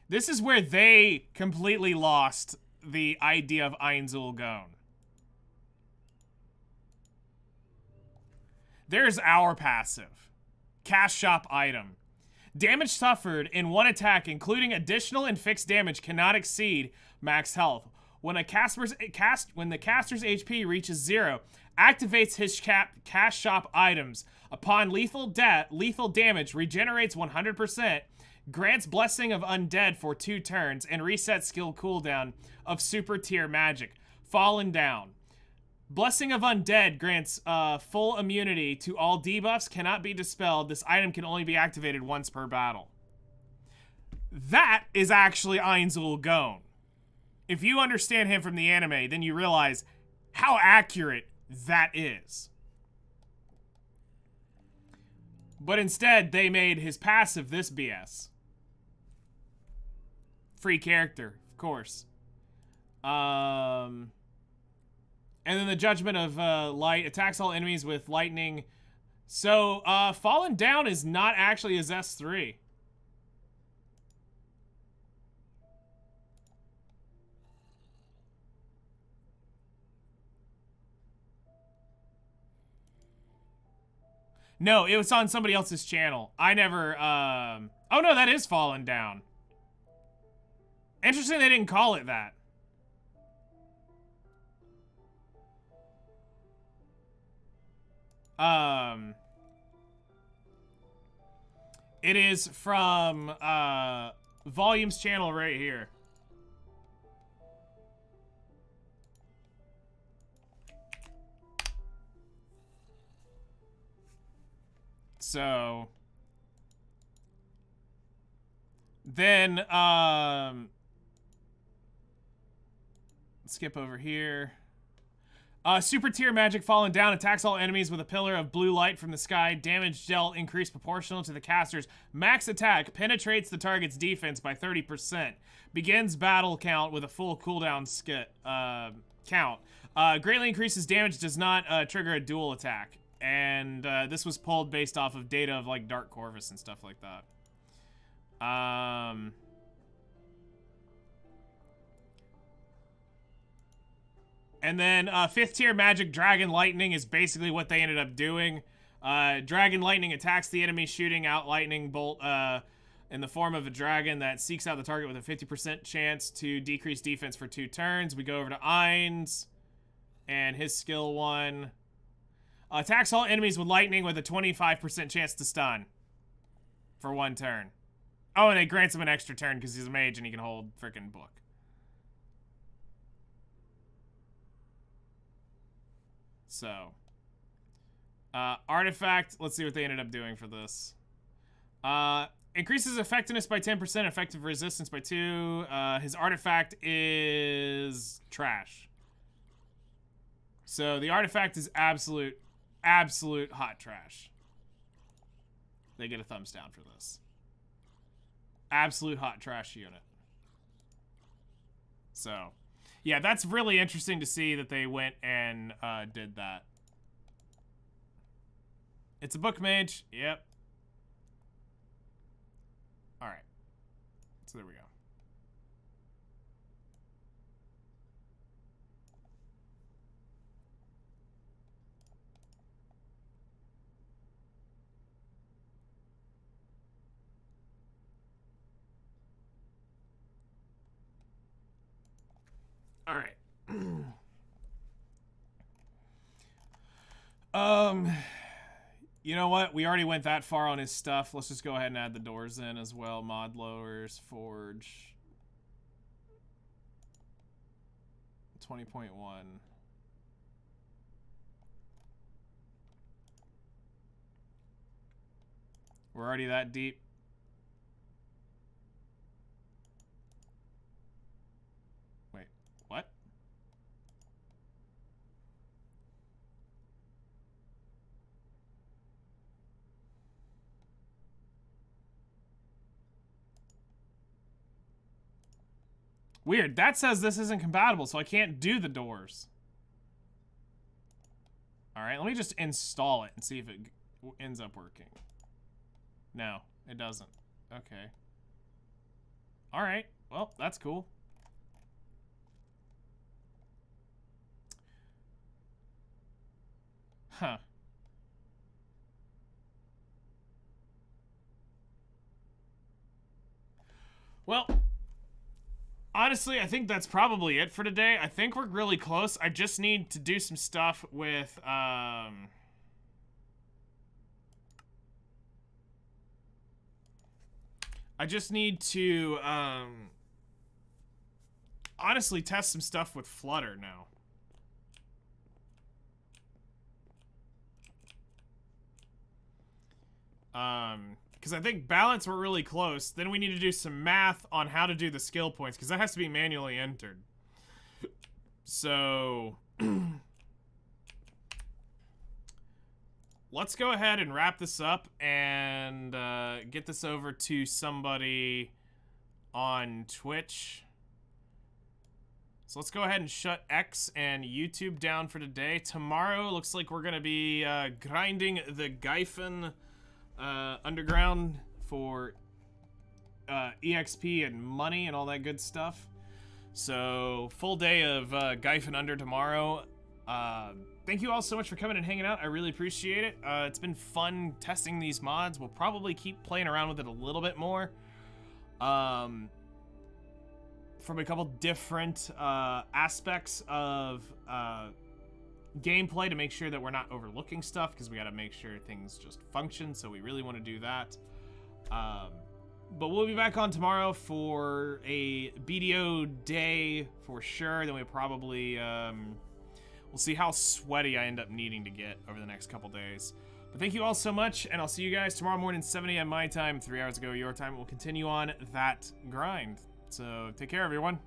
This is where they completely lost the idea of Einzelgone. There's our passive. Cast Shop item. Damage suffered in 1 attack, including additional and fixed damage, cannot exceed max health. When the caster's HP reaches 0, activates his Cast Shop items. Upon lethal damage, regenerates 100%, grants Blessing of Undead for 2 turns, and resets skill cooldown of super tier magic. Fallen Down. Blessing of Undead grants full immunity to all debuffs, cannot be dispelled. This item can only be activated once per battle. That is actually Einzelgone. If you understand him from the anime, then you realize how accurate that is. But instead, they made his passive this BS. Free character, of course. And then the Judgment of Light attacks all enemies with lightning. So, Fallen Down is not actually his S3. No, it was on somebody else's channel. I never, oh no, that is Fallen Down. Interesting they didn't call it that. It is from, Volume's channel right here. So, then, skip over here. Super tier magic Fallen Down attacks all enemies with a pillar of blue light from the sky. Damage dealt increased proportional to the caster's max attack. Penetrates the target's defense by 30%. Begins battle count with a full cooldown count. Greatly increases damage, does not trigger a dual attack. And this was pulled based off of data of like Dark Corvus and stuff like that. And then 5th tier magic Dragon Lightning is basically what they ended up doing. Dragon Lightning attacks the enemy, shooting out lightning bolt in the form of a dragon that seeks out the target with a 50% chance to decrease defense for 2 turns. We go over to Ainz and his skill 1. Attacks all enemies with lightning with a 25% chance to stun for 1 turn. Oh, and it grants him an extra turn because he's a mage and he can hold frickin' book. So, artifact, let's see what they ended up doing for this. Increases effectiveness by 10%, effective resistance by 2. His artifact is trash. So the artifact is absolute hot trash. They get a thumbs down for this. Absolute hot trash unit. So, yeah, that's really interesting to see that they went and did that. It's a book mage. Yep. All right. So there we go. All right. You know what? We already went that far on his stuff. Let's just go ahead and add the doors in as well. Mod lowers, forge. 20.1. We're already that deep. Wait, what? Weird. That says this isn't compatible, so I can't do the doors. Alright, let me just install it and see if it ends up working. No, it doesn't. Okay. Alright, well, that's cool. Huh. Well, honestly, I think that's probably it for today. I think we're really close. I just need to do some stuff with, I just need to, honestly test some stuff with Flutter now. Because I think balance we're really close. Then we need to do some math on how to do the skill points, because that has to be manually entered. So let's go ahead and wrap this up and get this over to somebody on Twitch. So let's go ahead and shut X and YouTube down for today. Tomorrow looks like we're going to be grinding the Gyphon underground for EXP and money and all that good stuff. So full day of Gyphon Under tomorrow. Thank you all so much for coming and hanging out. I really appreciate it. It's been fun testing these mods. We'll probably keep playing around with it a little bit more. From a couple different aspects of gameplay to make sure that we're not overlooking stuff, because we got to make sure things just function, so we really want to do that. But we'll be back on tomorrow for a BDO day for sure. Then we probably we'll see how sweaty I end up needing to get over the next couple days. But thank you all so much, and I'll see you guys tomorrow morning, 7 a.m. my time, 3 hours ago your time. We'll continue on that grind. So take care, everyone.